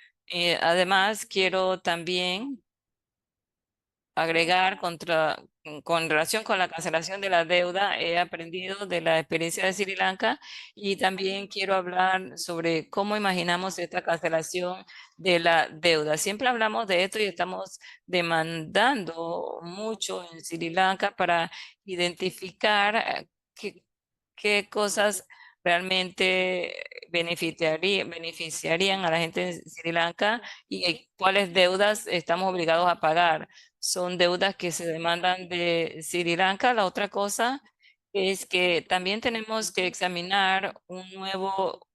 Además, quiero también agregar con relación con la cancelación de la deuda, he aprendido de la experiencia de Sri Lanka y también quiero hablar sobre cómo imaginamos esta cancelación de la deuda. Siempre hablamos de esto y estamos demandando mucho en Sri Lanka para identificar qué cosas realmente beneficiarían a la gente de Sri Lanka y cuáles deudas estamos obligados a pagar. Son deudas que se demandan de Sri Lanka. La otra cosa es que también tenemos que examinar un nuevo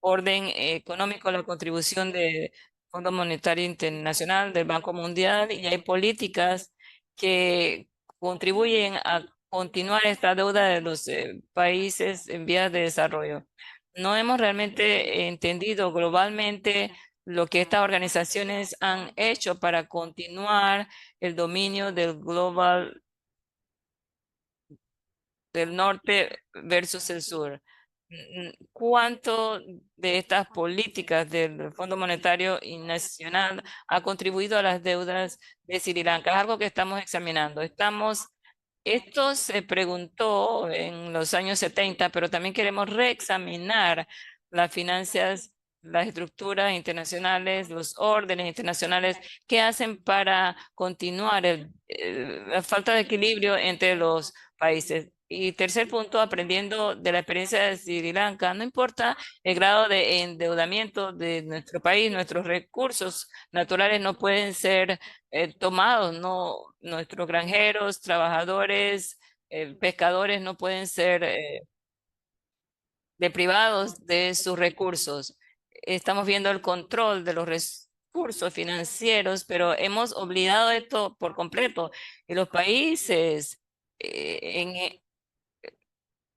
orden económico, la contribución del Fondo Monetario Internacional, del Banco Mundial, y hay políticas que contribuyen a continuar esta deuda de los países en vías de desarrollo. No hemos realmente entendido globalmente lo que estas organizaciones han hecho para continuar el dominio del global del norte versus el sur. ¿Cuánto de estas políticas del Fondo Monetario Internacional ha contribuido a las deudas de Sri Lanka? Es algo que estamos examinando. Esto se preguntó en los años 70, pero también queremos reexaminar las finanzas, las estructuras internacionales, los órdenes internacionales que hacen para continuar la falta de equilibrio entre los países. Y tercer punto, aprendiendo de la experiencia de Sri Lanka, no importa el grado de endeudamiento de nuestro país, nuestros recursos naturales no pueden ser tomados, no, nuestros granjeros, trabajadores, pescadores no pueden ser deprivados de sus recursos. Estamos viendo el control de los recursos financieros, pero hemos olvidado esto por completo. Y los países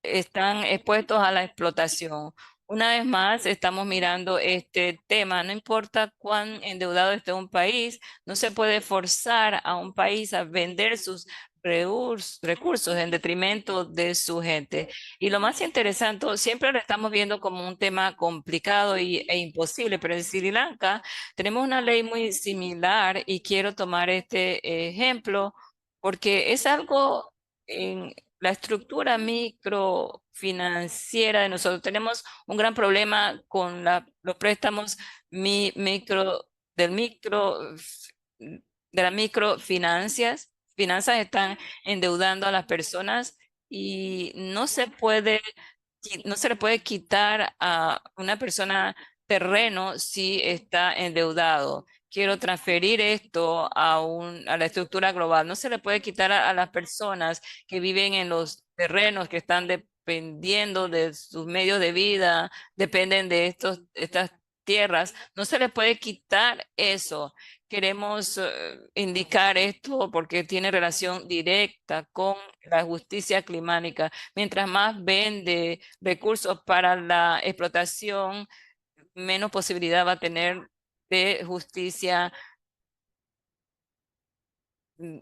están expuestos a la explotación. Una vez más, estamos mirando este tema. No importa cuán endeudado esté un país, no se puede forzar a un país a vender sus recursos en detrimento de su gente. Y lo más interesante, siempre lo estamos viendo como un tema complicado e imposible, pero en Sri Lanka tenemos una ley muy similar y quiero tomar este ejemplo porque es algo en la estructura microfinanciera de nosotros. Tenemos un gran problema con los préstamos micro, del micro, de las microfinancias. Finanzas están endeudando a las personas y no se le puede quitar a una persona terreno si está endeudado. Quiero transferir esto a la estructura global. No se le puede quitar a las personas que viven en los terrenos, que están dependiendo de sus medios de vida, dependen de estas tierras. No se les puede quitar eso. Queremos indicar esto porque tiene relación directa con la justicia climática. Mientras más vende recursos para la explotación, menos posibilidad va a tener de justicia mm,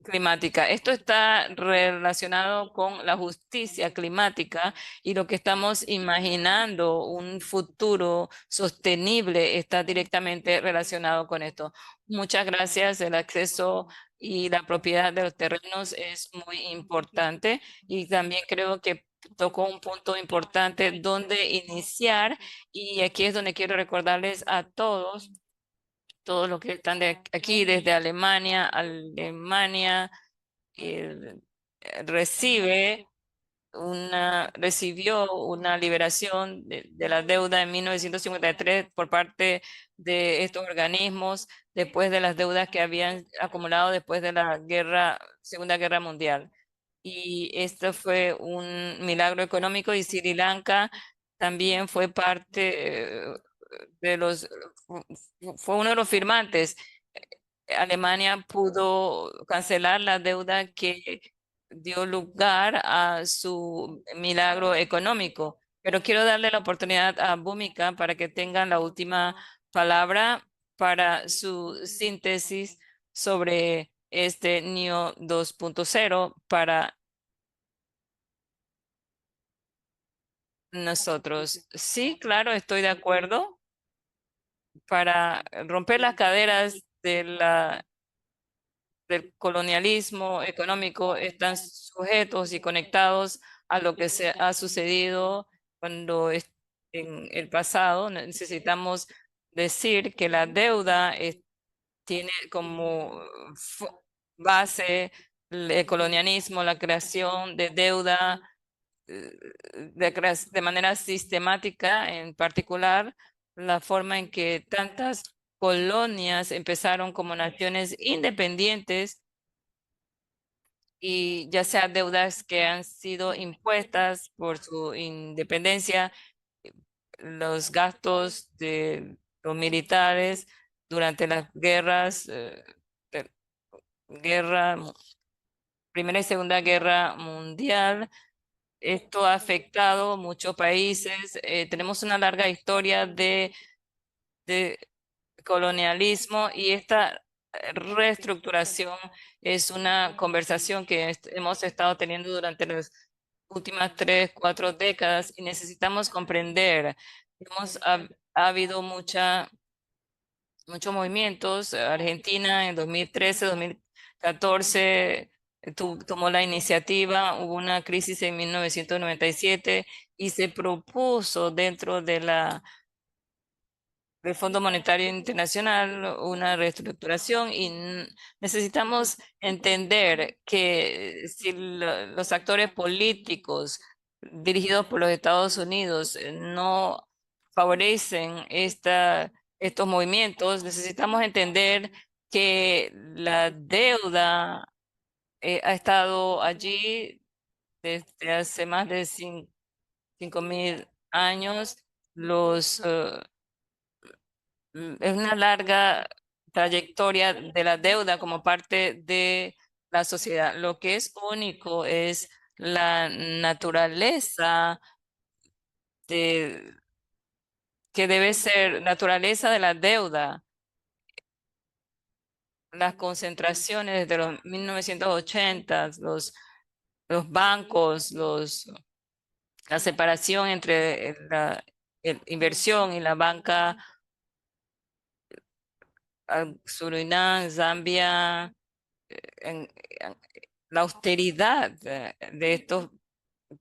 climática. Esto está relacionado con la justicia climática y lo que estamos imaginando, un futuro sostenible, está directamente relacionado con esto. Muchas gracias. El acceso y la propiedad de los terrenos es muy importante. Y también creo que tocó un punto importante donde iniciar, y aquí es donde quiero recordarles a todos los que están de aquí desde Alemania. Alemania eh, recibió una liberación de la deuda en 1953 por parte de estos organismos después de las deudas que habían acumulado después de la Segunda Guerra Mundial. Y esto fue un milagro económico, y Sri Lanka también fue parte de fue uno de los firmantes. Alemania pudo cancelar la deuda que dio lugar a su milagro económico. Pero quiero darle la oportunidad a Bhumika para que tengan la última palabra para su síntesis sobre este NIO 2.0 para nosotros. Sí, claro, estoy de acuerdo. Para romper las caderas del colonialismo económico, están sujetos y conectados a lo que se ha sucedido en el pasado. Necesitamos decir que la deuda tiene como base el colonialismo, la creación de deuda eh, de manera sistemática, en particular la forma en que tantas colonias empezaron como naciones independientes, y ya sea deudas que han sido impuestas por su independencia, los gastos de los militares durante las guerras, de- guerra, Primera y Segunda Guerra Mundial. Esto ha afectado muchos países. Tenemos una larga historia de colonialismo, y esta reestructuración es una conversación que hemos estado teniendo durante las últimas 3, 4 décadas, y necesitamos comprender. Ha habido muchos movimientos. Argentina en 2013, 2014 tomó la iniciativa. Hubo una crisis en 1997 y se propuso dentro del Fondo Monetario Internacional una reestructuración, y necesitamos entender que si los actores políticos dirigidos por los Estados Unidos no favorecen estos movimientos, necesitamos entender que la deuda ha estado allí desde hace más de 5.000 años. Los Es una larga trayectoria de la deuda como parte de la sociedad. Lo que es único es la naturaleza de, que debe ser naturaleza de la deuda. Las concentraciones desde los 1980, los bancos, la separación entre la inversión y la banca, Surinam, Zambia, en la austeridad de estos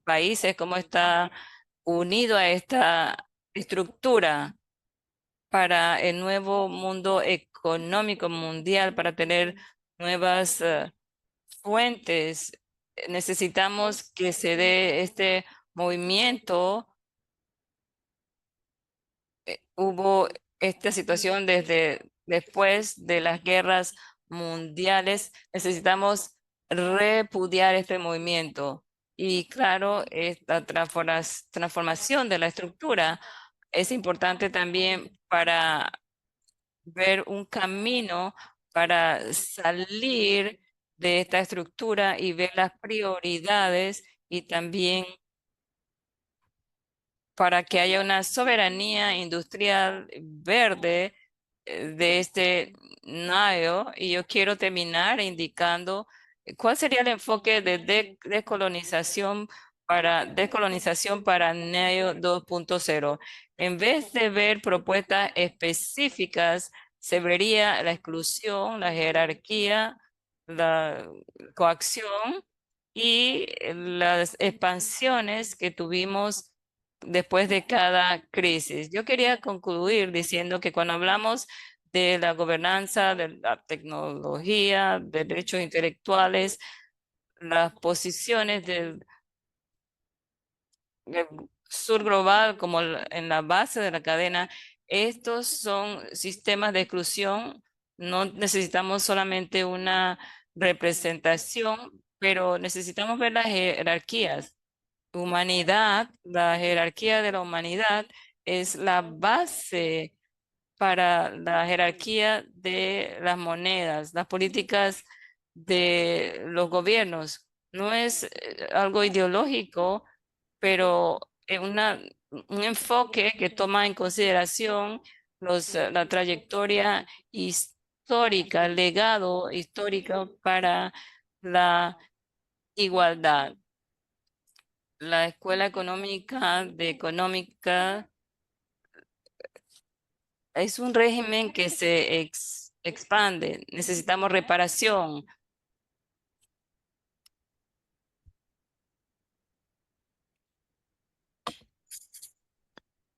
países, cómo está unido a esta estructura para el nuevo mundo económico mundial, para tener nuevas fuentes. Necesitamos que se dé este movimiento. Hubo esta situación desde después de las guerras mundiales. Necesitamos repudiar este movimiento. Y claro, esta transformación de la estructura es importante también para ver un camino para salir de esta estructura y ver las prioridades, y también para que haya una soberanía industrial verde de este NAIO. Y yo quiero terminar indicando cuál sería el enfoque de descolonización para NAIO 2.0. En vez de ver propuestas específicas, se vería la exclusión, la jerarquía, la coacción y las expansiones que tuvimos después de cada crisis. Yo quería concluir diciendo que cuando hablamos de la gobernanza, de la tecnología, de derechos intelectuales, las posiciones del sur global como en la base de la cadena, estos son sistemas de exclusión. No necesitamos solamente una representación, pero necesitamos ver las jerarquías. Humanidad, la jerarquía de la humanidad es la base para la jerarquía de las monedas, las políticas de los gobiernos. No es algo ideológico, pero un enfoque que toma en consideración la trayectoria histórica, el legado histórico para la igualdad. La Escuela Económica de Económica es un régimen que se expande. Necesitamos reparación.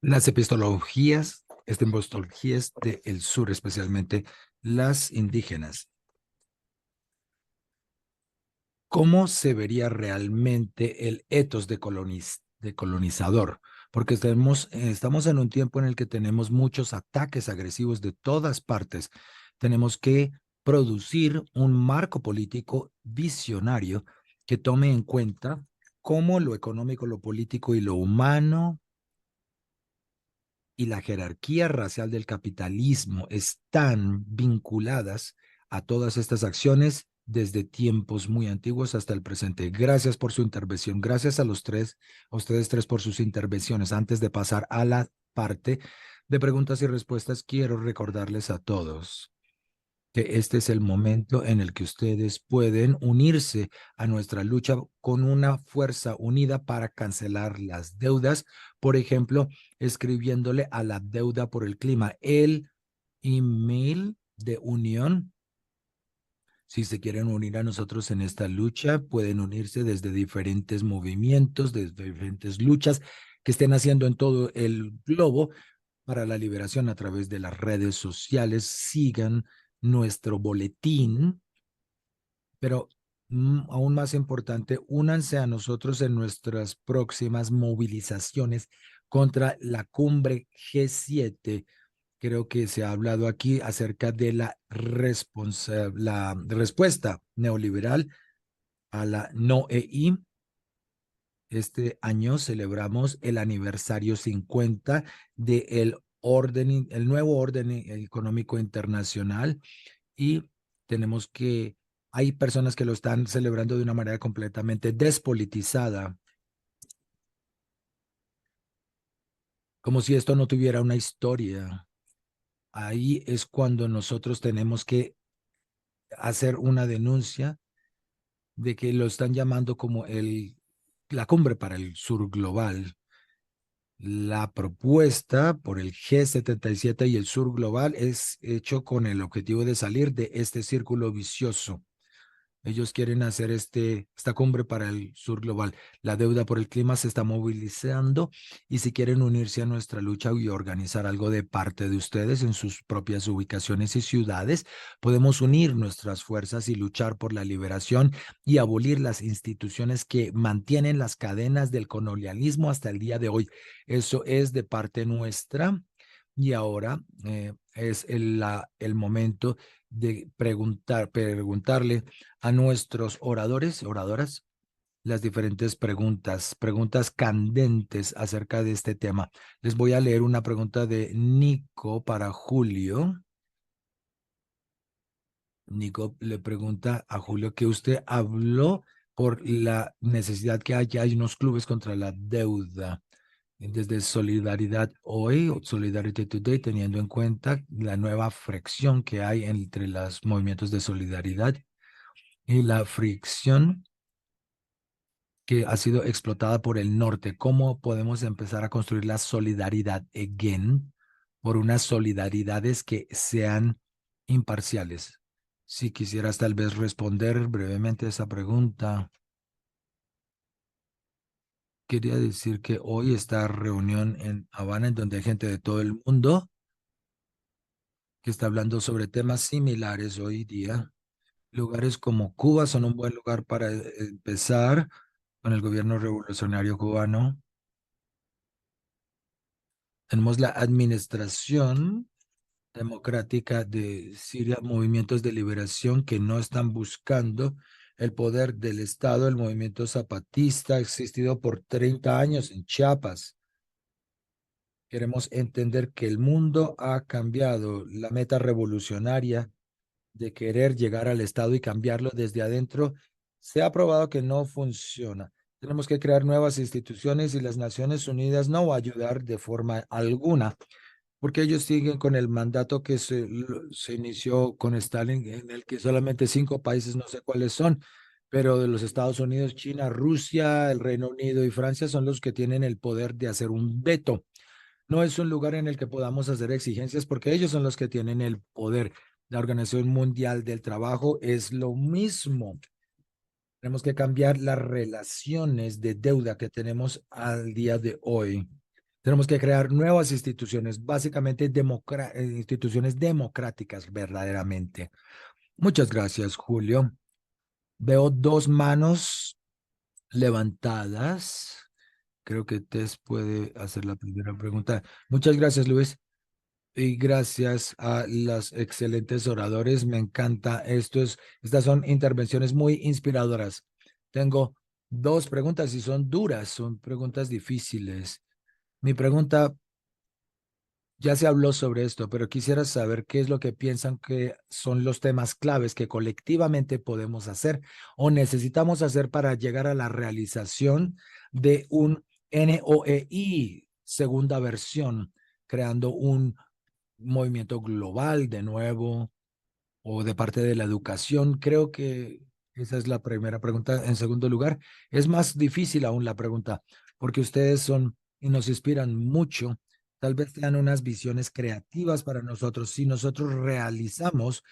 Las epistemologías del sur, especialmente las indígenas. ¿Cómo se vería realmente el etos de colonizador? Porque estamos en un tiempo en el que tenemos muchos ataques agresivos de todas partes. Tenemos que producir un marco político visionario que tome en cuenta cómo lo económico, lo político y lo humano y la jerarquía racial del capitalismo están vinculadas a todas estas acciones desde tiempos muy antiguos hasta el presente. Gracias por su intervención. Gracias a ustedes tres por sus intervenciones. Antes de pasar a la parte de preguntas y respuestas, quiero recordarles a todos que este es el momento en el que ustedes pueden unirse a nuestra lucha con una fuerza unida para cancelar las deudas, por ejemplo, escribiéndole a la deuda por el clima el email de unión. Si se quieren unir a nosotros en esta lucha, pueden unirse desde diferentes movimientos, desde diferentes luchas que estén haciendo en todo el globo para la liberación a través de las redes sociales. Sigan nuestro boletín, pero aún más importante, únanse a nosotros en nuestras próximas movilizaciones contra la cumbre G7. Creo que se ha hablado aquí acerca de la respuesta neoliberal a la no EI. Este año celebramos el aniversario 50 del el nuevo orden económico internacional y tenemos que, hay personas que lo están celebrando de una manera completamente despolitizada, como si esto no tuviera una historia. Ahí es cuando nosotros tenemos que hacer una denuncia de que lo están llamando como la cumbre para el sur global. La propuesta por el G77 y el sur global es hecho con el objetivo de salir de este círculo vicioso. Ellos quieren hacer esta cumbre para el sur global. La deuda por el clima se está movilizando y si quieren unirse a nuestra lucha y organizar algo de parte de ustedes en sus propias ubicaciones y ciudades, podemos unir nuestras fuerzas y luchar por la liberación y abolir las instituciones que mantienen las cadenas del colonialismo hasta el día de hoy. Eso es de parte nuestra. Y ahora es el momento de preguntarle a nuestros oradores, oradoras, las diferentes preguntas candentes acerca de este tema. Les voy a leer una pregunta de Nico para Julio. Nico le pregunta a Julio que usted habló por la necesidad que hay unos clubes contra la deuda. Desde Solidaridad Hoy, o Solidarity Today, teniendo en cuenta la nueva fricción que hay entre los movimientos de solidaridad y la fricción que ha sido explotada por el norte. ¿Cómo podemos empezar a construir la solidaridad again por unas solidaridades que sean imparciales? Si quisieras tal vez responder brevemente a esa pregunta. Quería decir que hoy está reunión en Habana en donde hay gente de todo el mundo que está hablando sobre temas similares hoy día. Lugares como Cuba son un buen lugar para empezar con el gobierno revolucionario cubano. Tenemos la administración democrática de Siria, movimientos de liberación que no están buscando el poder del Estado. El movimiento zapatista ha existido por 30 años en Chiapas. Queremos entender que el mundo ha cambiado. La meta revolucionaria de querer llegar al Estado y cambiarlo desde adentro se ha probado que no funciona. Tenemos que crear nuevas instituciones y las Naciones Unidas no va a ayudar de forma alguna, porque ellos siguen con el mandato que se inició con Stalin, en el que solamente 5 países, no sé cuáles son, pero de los Estados Unidos, China, Rusia, el Reino Unido y Francia son los que tienen el poder de hacer un veto. No es un lugar en el que podamos hacer exigencias porque ellos son los que tienen el poder. La Organización Mundial del Trabajo es lo mismo. Tenemos que cambiar las relaciones de deuda que tenemos al día de hoy. Tenemos que crear nuevas instituciones, básicamente instituciones democráticas verdaderamente. Muchas gracias, Julio. Veo 2 manos levantadas. Creo que Tess puede hacer la primera pregunta. Muchas gracias, Luis. Y gracias a los excelentes oradores. Me encanta estas son intervenciones muy inspiradoras. Tengo 2 preguntas y son duras, son preguntas difíciles. Mi pregunta, ya se habló sobre esto, pero quisiera saber qué es lo que piensan que son los temas claves que colectivamente podemos hacer o necesitamos hacer para llegar a la realización de un NOEI segunda versión, creando un movimiento global de nuevo o de parte de la educación. Creo que esa es la primera pregunta. En segundo lugar, es más difícil aún la pregunta porque ustedes son y nos inspiran mucho. Tal vez tengan unas visiones creativas para nosotros. Si nosotros realizamos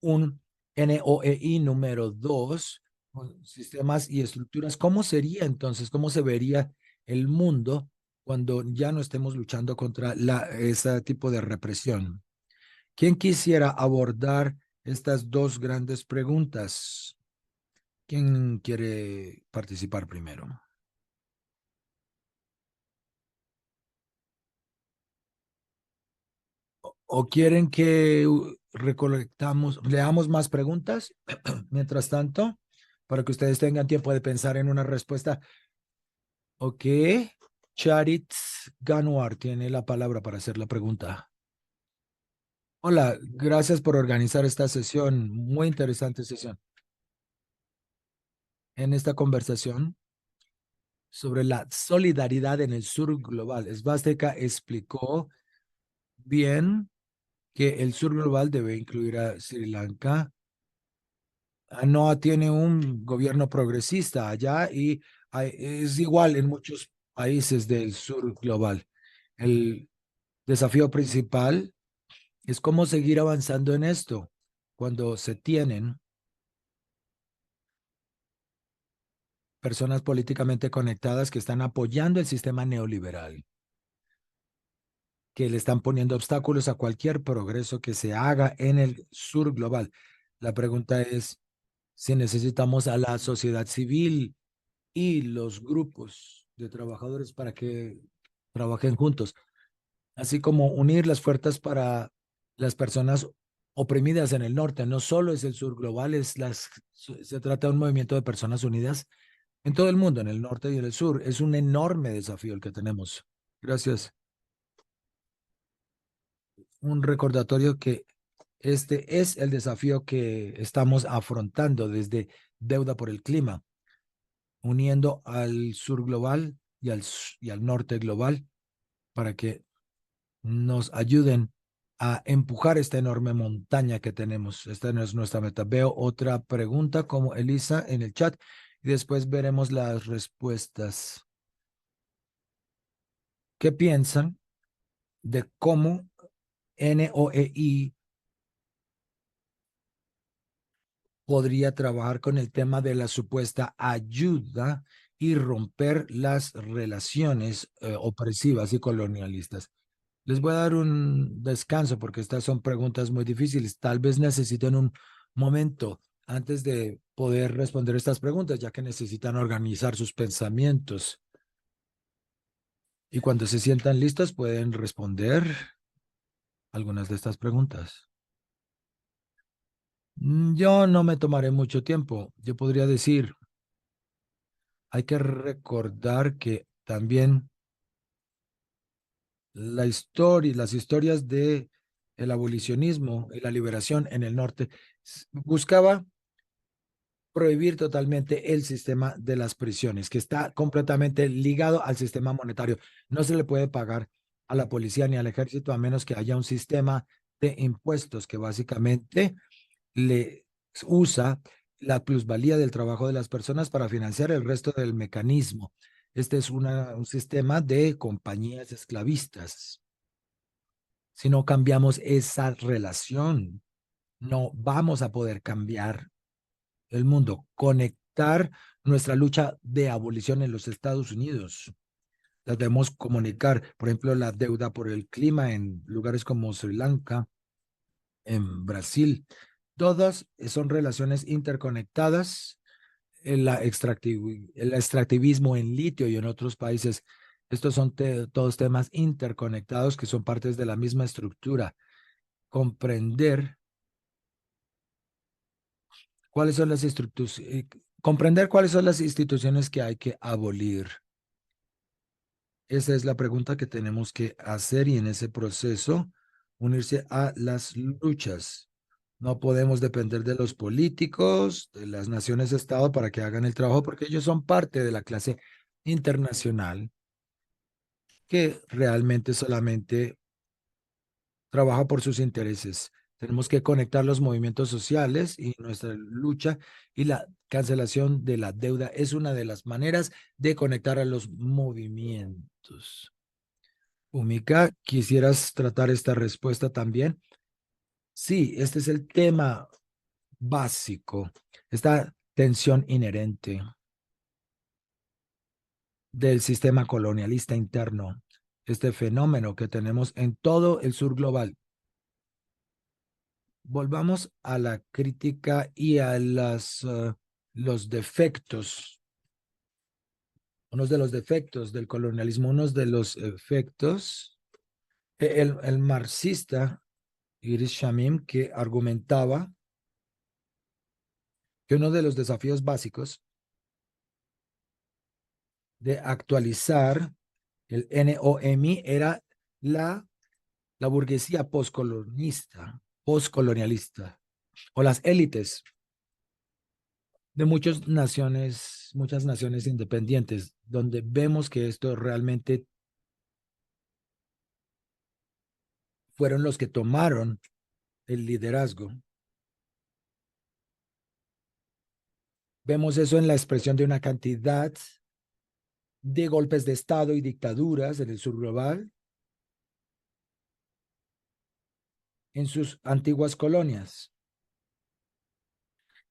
un NOEI número 2, con sistemas y estructuras, ¿cómo sería entonces? ¿Cómo se vería el mundo cuando ya no estemos luchando contra ese tipo de represión? ¿Quién quisiera abordar estas 2 grandes preguntas? ¿Quién quiere participar primero? ¿O quieren que leamos más preguntas mientras tanto, para que ustedes tengan tiempo de pensar en una respuesta? Ok, Charit Ganwar tiene la palabra para hacer la pregunta. Hola, gracias por organizar esta sesión, muy interesante sesión. En esta conversación sobre la solidaridad en el sur global, Svastika explicó bien que el sur global debe incluir a Sri Lanka. No tiene un gobierno progresista allá y es igual en muchos países del sur global. El desafío principal es cómo seguir avanzando en esto cuando se tienen personas políticamente conectadas que están apoyando el sistema neoliberal, que le están poniendo obstáculos a cualquier progreso que se haga en el sur global. La pregunta es si necesitamos a la sociedad civil y los grupos de trabajadores para que trabajen juntos, así como unir las fuerzas para las personas oprimidas en el norte. No solo es el sur global, se trata de un movimiento de personas unidas en todo el mundo, en el norte y en el sur. Es un enorme desafío el que tenemos. Gracias. Un recordatorio que este es el desafío que estamos afrontando desde Deuda por el Clima, uniendo al sur global y al norte global para que nos ayuden a empujar esta enorme montaña que tenemos. Esta no es nuestra meta. Veo otra pregunta como Elisa en el chat y después veremos las respuestas. ¿Qué piensan de cómo NOEI podría trabajar con el tema de la supuesta ayuda y romper las relaciones opresivas y colonialistas. Les voy a dar un descanso porque estas son preguntas muy difíciles. Tal vez necesiten un momento antes de poder responder estas preguntas, ya que necesitan organizar sus pensamientos. Y cuando se sientan listos, pueden responder algunas de estas preguntas. Yo no me tomaré mucho tiempo. Yo podría decir, hay que recordar que también las historias de el abolicionismo y la liberación en el norte buscaba prohibir totalmente el sistema de las prisiones, que está completamente ligado al sistema monetario. No se le puede pagar a la policía ni al ejército a menos que haya un sistema de impuestos que básicamente le usa la plusvalía del trabajo de las personas para financiar el resto del mecanismo. Este es un sistema de compañías esclavistas. Si no cambiamos esa relación, no vamos a poder cambiar el mundo, conectar nuestra lucha de abolición en los Estados Unidos. La debemos comunicar, por ejemplo, la deuda por el clima en lugares como Sri Lanka, en Brasil. Todas son relaciones interconectadas. El extractivismo en litio y en otros países. Estos son todos temas interconectados que son partes de la misma estructura. Comprender cuáles son las comprender cuáles son las instituciones que hay que abolir. Esa es la pregunta que tenemos que hacer y en ese proceso unirse a las luchas. No podemos depender de los políticos, de las naciones-estado para que hagan el trabajo porque ellos son parte de la clase internacional que realmente solamente trabaja por sus intereses. Tenemos que conectar los movimientos sociales y nuestra lucha y la cancelación de la deuda es una de las maneras de conectar a los movimientos. Umika, ¿quisieras tratar esta respuesta también? Sí, este es el tema básico, esta tensión inherente del sistema colonialista interno, este fenómeno que tenemos en todo el sur global. Volvamos a la crítica y a los defectos, unos de los defectos del colonialismo, unos de los efectos, el marxista Iris Shamim, que argumentaba que uno de los desafíos básicos de actualizar el NOMI era la burguesía postcolonialista, o las élites de muchas naciones independientes, donde vemos que esto realmente fueron los que tomaron el liderazgo. Vemos eso en la expresión de una cantidad de golpes de Estado y dictaduras en el sur global, en sus antiguas colonias.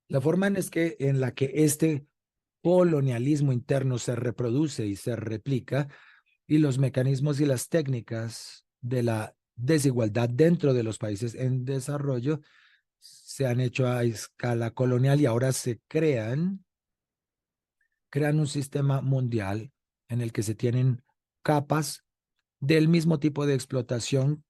La forma en la que este colonialismo interno se reproduce y se replica y los mecanismos y las técnicas de la desigualdad dentro de los países en desarrollo se han hecho a escala colonial y ahora se crean un sistema mundial en el que se tienen capas del mismo tipo de explotación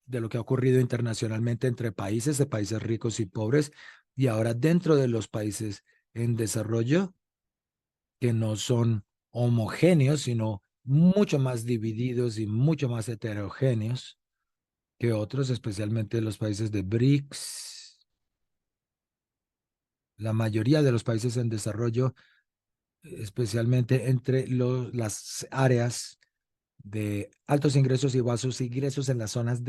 de lo que ha ocurrido internacionalmente entre países, de países ricos y pobres, y ahora dentro de los países en desarrollo, que no son homogéneos, sino mucho más divididos y mucho más heterogéneos que otros, especialmente los países de BRICS. La mayoría de los países en desarrollo, especialmente entre las áreas de altos ingresos y bajos ingresos en las zonas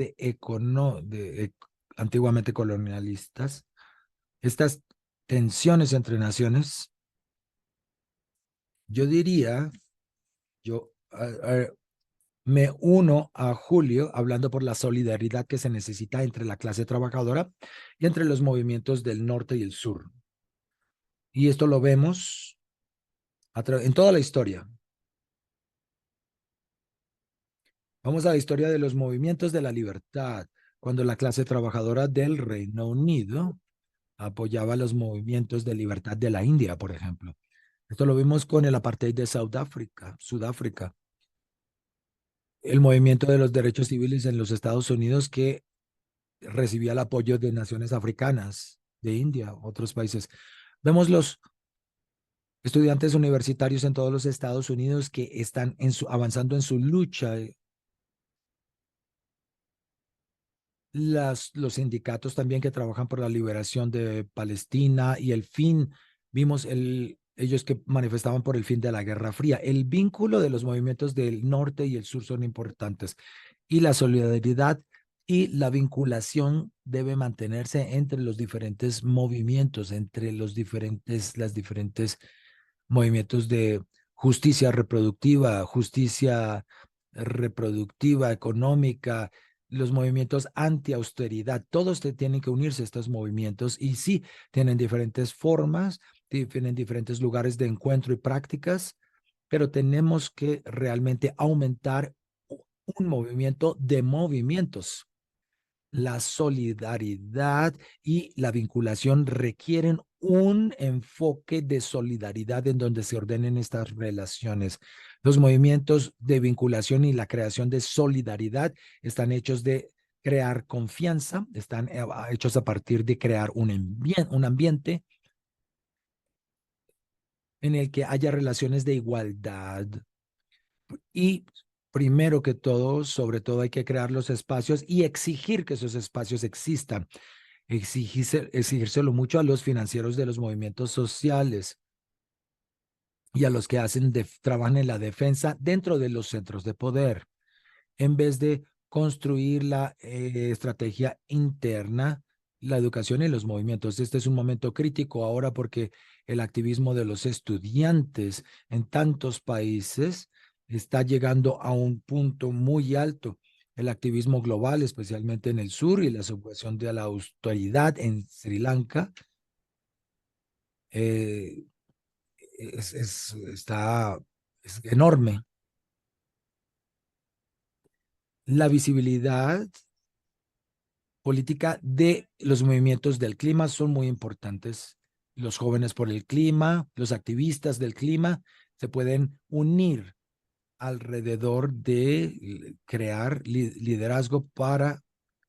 antiguamente colonialistas, estas tensiones entre naciones, yo diría, yo me uno a Julio hablando por la solidaridad que se necesita entre la clase trabajadora y entre los movimientos del norte y el sur. Y esto lo vemos en toda la historia. Vamos a la historia de los movimientos de la libertad, cuando la clase trabajadora del Reino Unido apoyaba los movimientos de libertad de la India, por ejemplo. Esto lo vimos con el apartheid de Sudáfrica, el movimiento de los derechos civiles en los Estados Unidos que recibía el apoyo de naciones africanas, de India, otros países. Vemos los estudiantes universitarios en todos los Estados Unidos que están avanzando en su lucha. Los sindicatos también que trabajan por la liberación de Palestina y el fin, vimos ellos que manifestaban por el fin de la Guerra Fría. El vínculo de los movimientos del norte y el sur son importantes y la solidaridad y la vinculación debe mantenerse entre los diferentes movimientos, entre las diferentes movimientos de justicia reproductiva, económica, los movimientos anti-austeridad, todos tienen que unirse a estos movimientos y sí, tienen diferentes formas, tienen diferentes lugares de encuentro y prácticas, pero tenemos que realmente aumentar un movimiento de movimientos. La solidaridad y la vinculación requieren un enfoque de solidaridad en donde se ordenen estas relaciones. Los movimientos de vinculación y la creación de solidaridad están hechos de crear confianza, están hechos a partir de crear un ambiente en el que haya relaciones de igualdad. Y primero que todo, sobre todo hay que crear los espacios y exigir que esos espacios existan. Exigírselo mucho a los financieros de los movimientos sociales y a los que trabajan en la defensa dentro de los centros de poder, en vez de construir la estrategia interna, la educación y los movimientos. Este es un momento crítico ahora porque el activismo de los estudiantes en tantos países está llegando a un punto muy alto. El activismo global, especialmente en el sur, y la subversión de la austeridad en Sri Lanka, eh, es enorme. La visibilidad política de los movimientos del clima son muy importantes. Los jóvenes por el clima, los activistas del clima se pueden unir alrededor de crear liderazgo para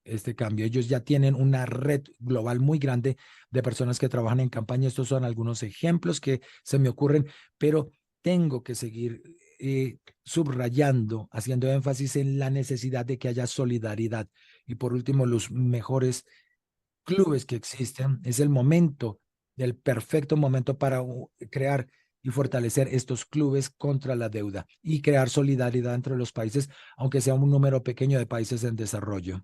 este cambio. Ellos ya tienen una red global muy grande de personas que trabajan en campaña. Estos son algunos ejemplos que se me ocurren, pero tengo que seguir subrayando, haciendo énfasis en la necesidad de que haya solidaridad. Y por último, los mejores clubes que existen. Es el momento, el perfecto momento para crear y fortalecer estos clubes contra la deuda y crear solidaridad entre los países, aunque sea un número pequeño de países en desarrollo.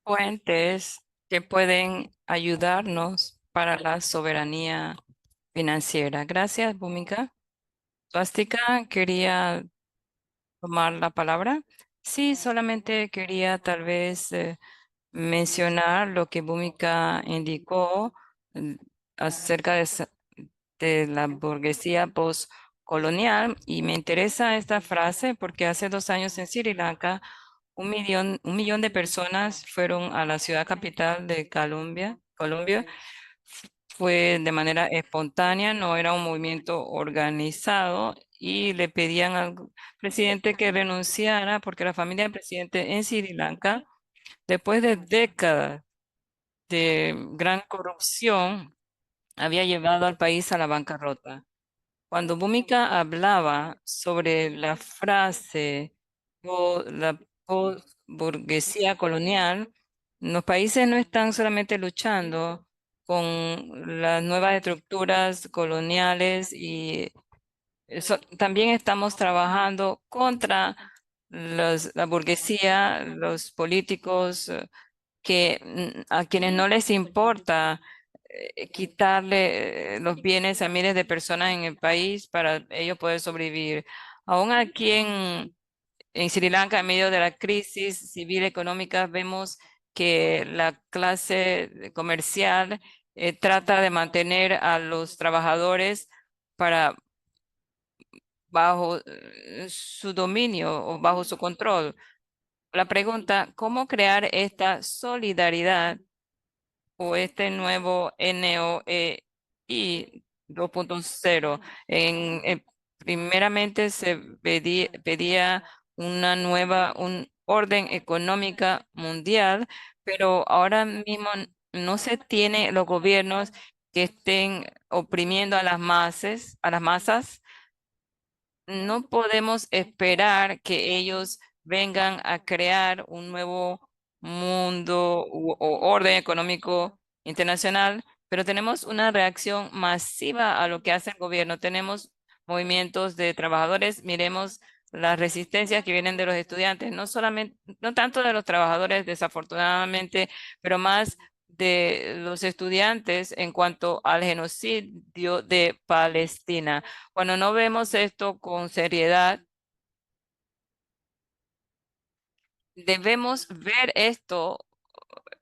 Fuentes que pueden ayudarnos para la soberanía financiera. Gracias, Bhumika. Swastika, quería tomar la palabra. Sí, solamente quería tal vez mencionar lo que Bhumika indicó mm, acerca de la burguesía postcolonial y me interesa esta frase porque hace 2 años en Sri Lanka un millón de personas fueron a la ciudad capital de Colombia. Fue de manera espontánea, no era un movimiento organizado y le pedían al presidente que renunciara porque la familia del presidente en Sri Lanka, después de décadas de gran corrupción, había llevado al país a la bancarrota. Cuando Bhumika hablaba sobre la frase o la burguesía colonial, los países no están solamente luchando con las nuevas estructuras coloniales y también estamos trabajando contra la burguesía, los políticos a quienes no les importa quitarle los bienes a miles de personas en el país para ellos poder sobrevivir. Aún aquí en Sri Lanka, en medio de la crisis civil económica, vemos que la clase comercial trata de mantener a los trabajadores para bajo su dominio o bajo su control. La pregunta, ¿cómo crear esta solidaridad o este nuevo NOEI 2.0? Primeramente se pedía un orden económica mundial, pero ahora mismo no se tiene los gobiernos que estén oprimiendo a las masas. No podemos esperar que ellos vengan a crear un nuevo mundo o orden económico internacional, pero tenemos una reacción masiva a lo que hace el gobierno. Tenemos movimientos de trabajadores, miremos las resistencias que vienen de los estudiantes, no solamente, no tanto de los trabajadores, desafortunadamente, pero más de los estudiantes en cuanto al genocidio de Palestina. Cuando no vemos esto con seriedad, debemos ver esto.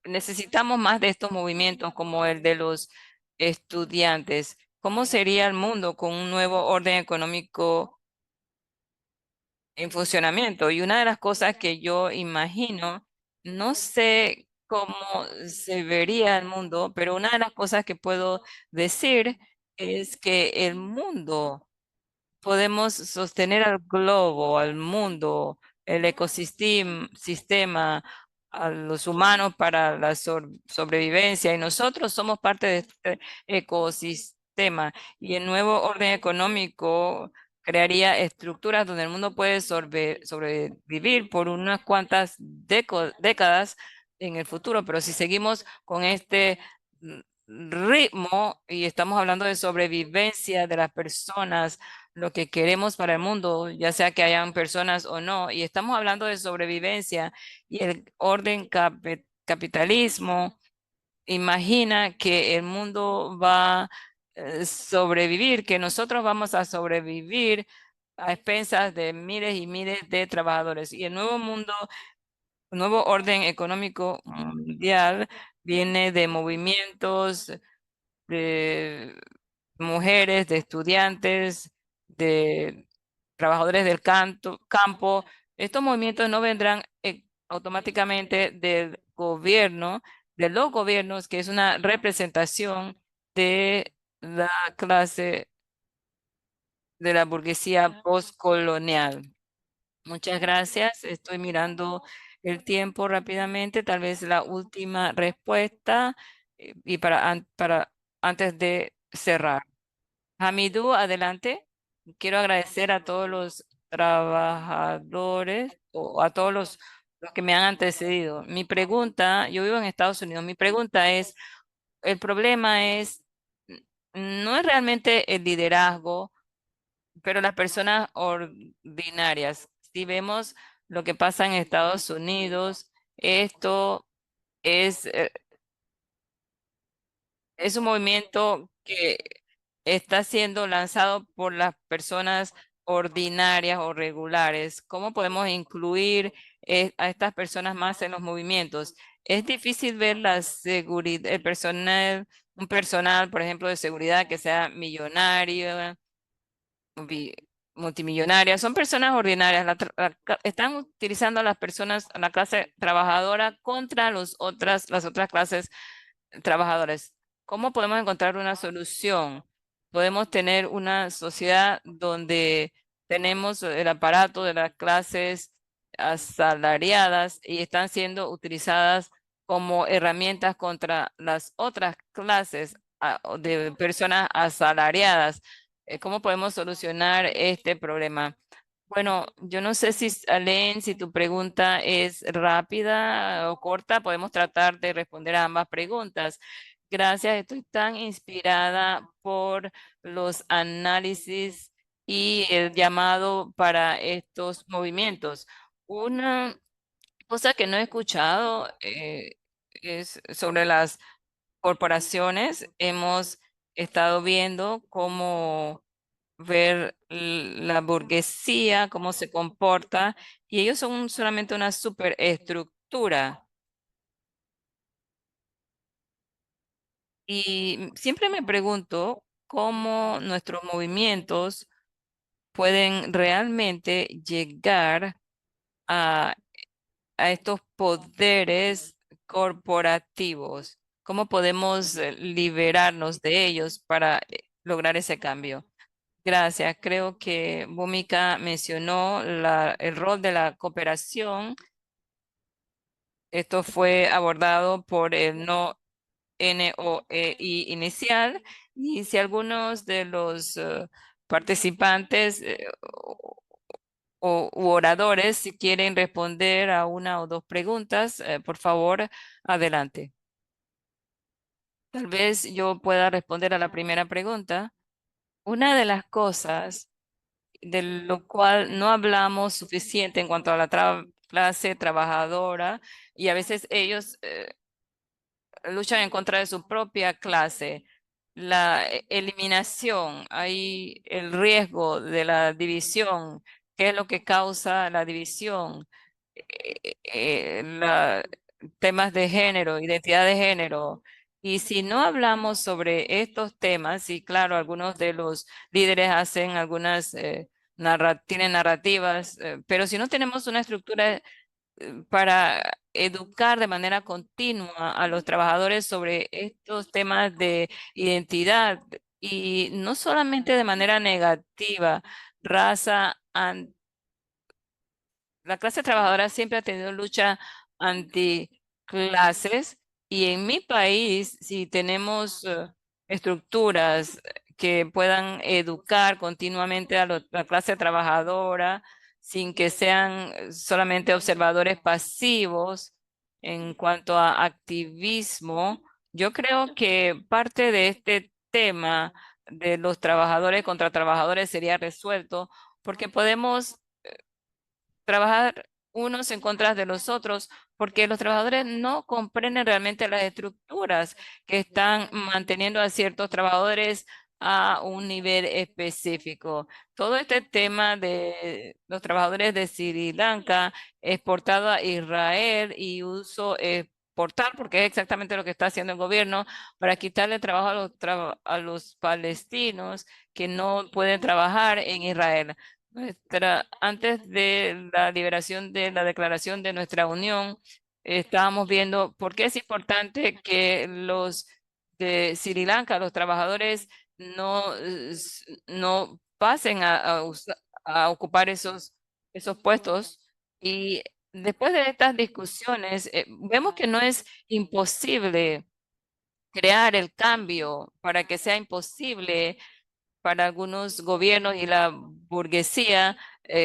Necesitamos más de estos movimientos como el de los estudiantes. ¿Cómo sería el mundo con un nuevo orden económico en funcionamiento? Y una de las cosas que yo imagino, no sé cómo se vería el mundo, pero una de las cosas que puedo decir es que el mundo podemos sostener al globo, al mundo, el ecosistema, sistema, a los humanos para la sobrevivencia y nosotros somos parte de este ecosistema y el nuevo orden económico crearía estructuras donde el mundo puede sobrevivir por unas cuantas décadas en el futuro, pero si seguimos con este ritmo y estamos hablando de sobrevivencia de las personas, lo que queremos para el mundo, ya sea que hayan personas o no, y estamos hablando de sobrevivencia y el orden capitalismo imagina que el mundo va a sobrevivir, que nosotros vamos a sobrevivir a expensas de miles y miles de trabajadores. Y el nuevo mundo, el nuevo orden económico mundial viene de movimientos, de mujeres, de estudiantes, de trabajadores del campo. Estos movimientos no vendrán automáticamente del gobierno, de los gobiernos, que es una representación de la clase de la burguesía postcolonial. Muchas gracias. Estoy mirando el tiempo rápidamente, tal vez la última respuesta y para antes de cerrar. Hamidou, adelante. Quiero agradecer a todos los trabajadores o a todos los que me han antecedido. Mi pregunta, yo vivo en Estados Unidos, mi pregunta es, el problema es, no es realmente el liderazgo, pero las personas ordinarias. Si vemos lo que pasa en Estados Unidos, esto es es un movimiento que está siendo lanzado por las personas ordinarias o regulares. ¿Cómo podemos incluir a estas personas más en los movimientos? Es difícil ver la seguridad, el personal, un personal, por ejemplo, de seguridad que sea millonario, vi- multimillonaria. Son personas ordinarias. Están utilizando a las personas, a la clase trabajadora contra las otras clases trabajadores. ¿Cómo podemos encontrar una solución? Podemos tener una sociedad donde tenemos el aparato de las clases asalariadas y están siendo utilizadas como herramientas contra las otras clases de personas asalariadas. ¿Cómo podemos solucionar este problema? Bueno, yo no sé si, Alen, si tu pregunta es rápida o corta, podemos tratar de responder a ambas preguntas. Gracias, estoy tan inspirada por los análisis y el llamado para estos movimientos. Una cosa que no he escuchado es sobre las corporaciones. Hemos estado viendo cómo ver la burguesía, cómo se comporta, y ellos son solamente una superestructura. Y siempre me pregunto cómo nuestros movimientos pueden realmente llegar a, a estos poderes corporativos. ¿Cómo podemos liberarnos de ellos para lograr ese cambio? Gracias. Creo que Bhumika mencionó el rol de la cooperación. Esto fue abordado por el NOEI inicial. Y si algunos de los participantes u oradores si quieren responder a una o dos preguntas, por favor, adelante. Tal vez yo pueda responder a la primera pregunta. Una de las cosas de lo cual no hablamos suficiente en cuanto a la clase trabajadora, y a veces ellos luchan en contra de su propia clase. La eliminación, hay el riesgo de la división. ¿Qué es lo que causa la división? Temas de género, identidad de género. Y si no hablamos sobre estos temas, y claro, algunos de los líderes hacen algunas, tienen narrativas, pero si no tenemos una estructura para educar de manera continua a los trabajadores sobre estos temas de identidad y no solamente de manera negativa, raza, la clase trabajadora siempre ha tenido lucha anticlases y en mi país, si tenemos estructuras que puedan educar continuamente a la clase trabajadora sin que sean solamente observadores pasivos en cuanto a activismo, yo creo que parte de este tema de los trabajadores contra trabajadores sería resuelto porque podemos trabajar unos en contra de los otros, porque los trabajadores no comprenden realmente las estructuras que están manteniendo a ciertos trabajadores a un nivel específico. Todo este tema de los trabajadores de Sri Lanka exportado a Israel y uso exportar, porque es exactamente lo que está haciendo el gobierno para quitarle trabajo a los palestinos que no pueden trabajar en Israel. Antes de la liberación de la declaración de nuestra unión, estábamos viendo por qué es importante que los de Sri Lanka, los trabajadores, no pasen a ocupar esos puestos. Y después de estas discusiones, vemos que no es imposible crear el cambio para que sea imposible para algunos gobiernos y la burguesía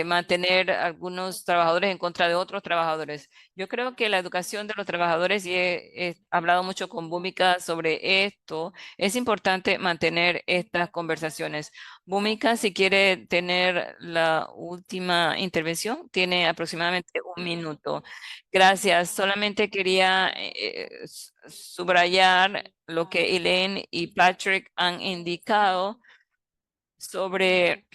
mantener algunos trabajadores en contra de otros trabajadores. Yo creo que la educación de los trabajadores, y he hablado mucho con Bhumika sobre esto, es importante mantener estas conversaciones. Bhumika, si quiere tener la última intervención, tiene aproximadamente un minuto. Gracias. Solamente quería subrayar lo que Elaine y Patrick han indicado sobre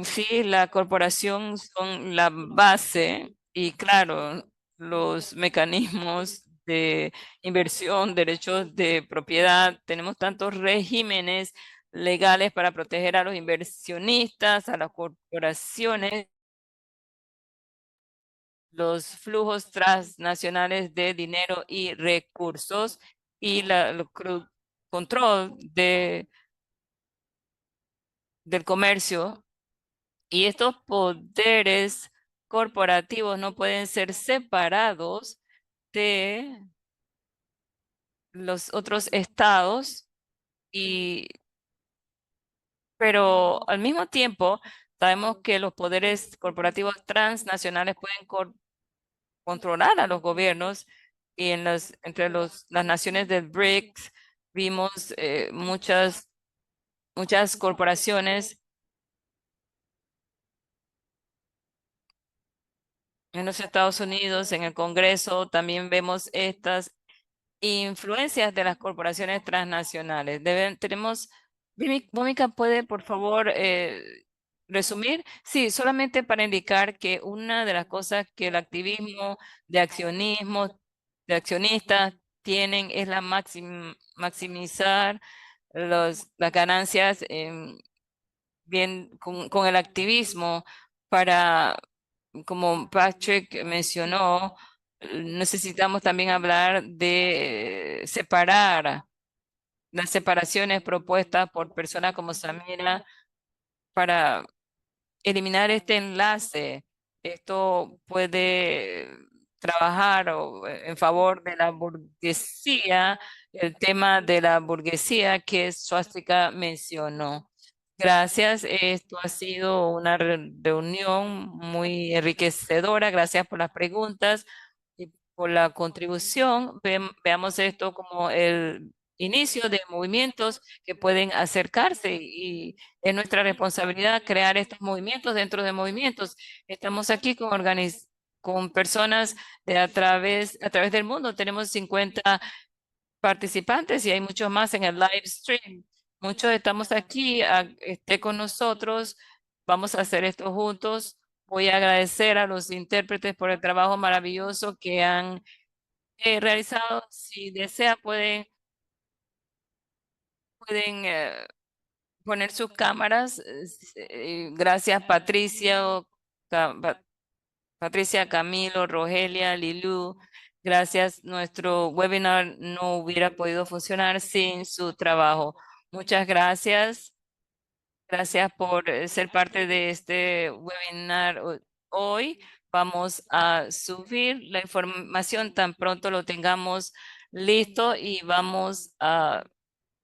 sí, la corporación son la base y claro, los mecanismos de inversión, derechos de propiedad, tenemos tantos regímenes legales para proteger a los inversionistas, a las corporaciones, los flujos transnacionales de dinero y recursos y control del comercio. Y estos poderes corporativos no pueden ser separados de los otros estados, y, pero al mismo tiempo sabemos que los poderes corporativos transnacionales pueden controlar a los gobiernos y entre las naciones del BRICS vimos muchas corporaciones en los Estados Unidos, en el Congreso, también vemos estas influencias de las corporaciones transnacionales. Mónica, ¿puede por favor resumir? Sí, solamente para indicar que una de las cosas que el activismo de accionismo, de accionistas tienen es la maximizar las ganancias bien con el activismo para, como Patrick mencionó, necesitamos también hablar de separar las separaciones propuestas por personas como Samira para eliminar este enlace. Esto puede trabajar en favor de la burguesía, el tema de la burguesía que Swastika mencionó. Gracias, esto ha sido una reunión muy enriquecedora. Gracias por las preguntas y por la contribución. Veamos esto como el inicio de movimientos que pueden acercarse y es nuestra responsabilidad crear estos movimientos dentro de movimientos. Estamos aquí con personas a través del mundo. Tenemos 50 participantes y hay muchos más en el live stream. Muchos estamos aquí, esté con nosotros. Vamos a hacer esto juntos. Voy a agradecer a los intérpretes por el trabajo maravilloso que han realizado. Si desea, pueden poner sus cámaras. Gracias, Patricia, Patricia, Camilo, Rogelia, Lilú. Gracias. Nuestro webinar no hubiera podido funcionar sin su trabajo. Muchas gracias. Gracias por ser parte de este webinar hoy. Vamos a subir la información tan pronto lo tengamos listo y vamos a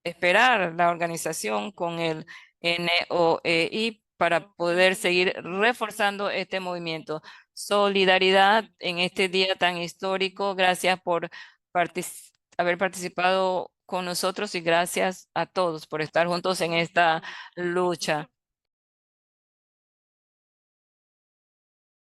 esperar la organización con el NOEI para poder seguir reforzando este movimiento. Solidaridad en este día tan histórico. Gracias por haber participado con nosotros y gracias a todos por estar juntos en esta lucha.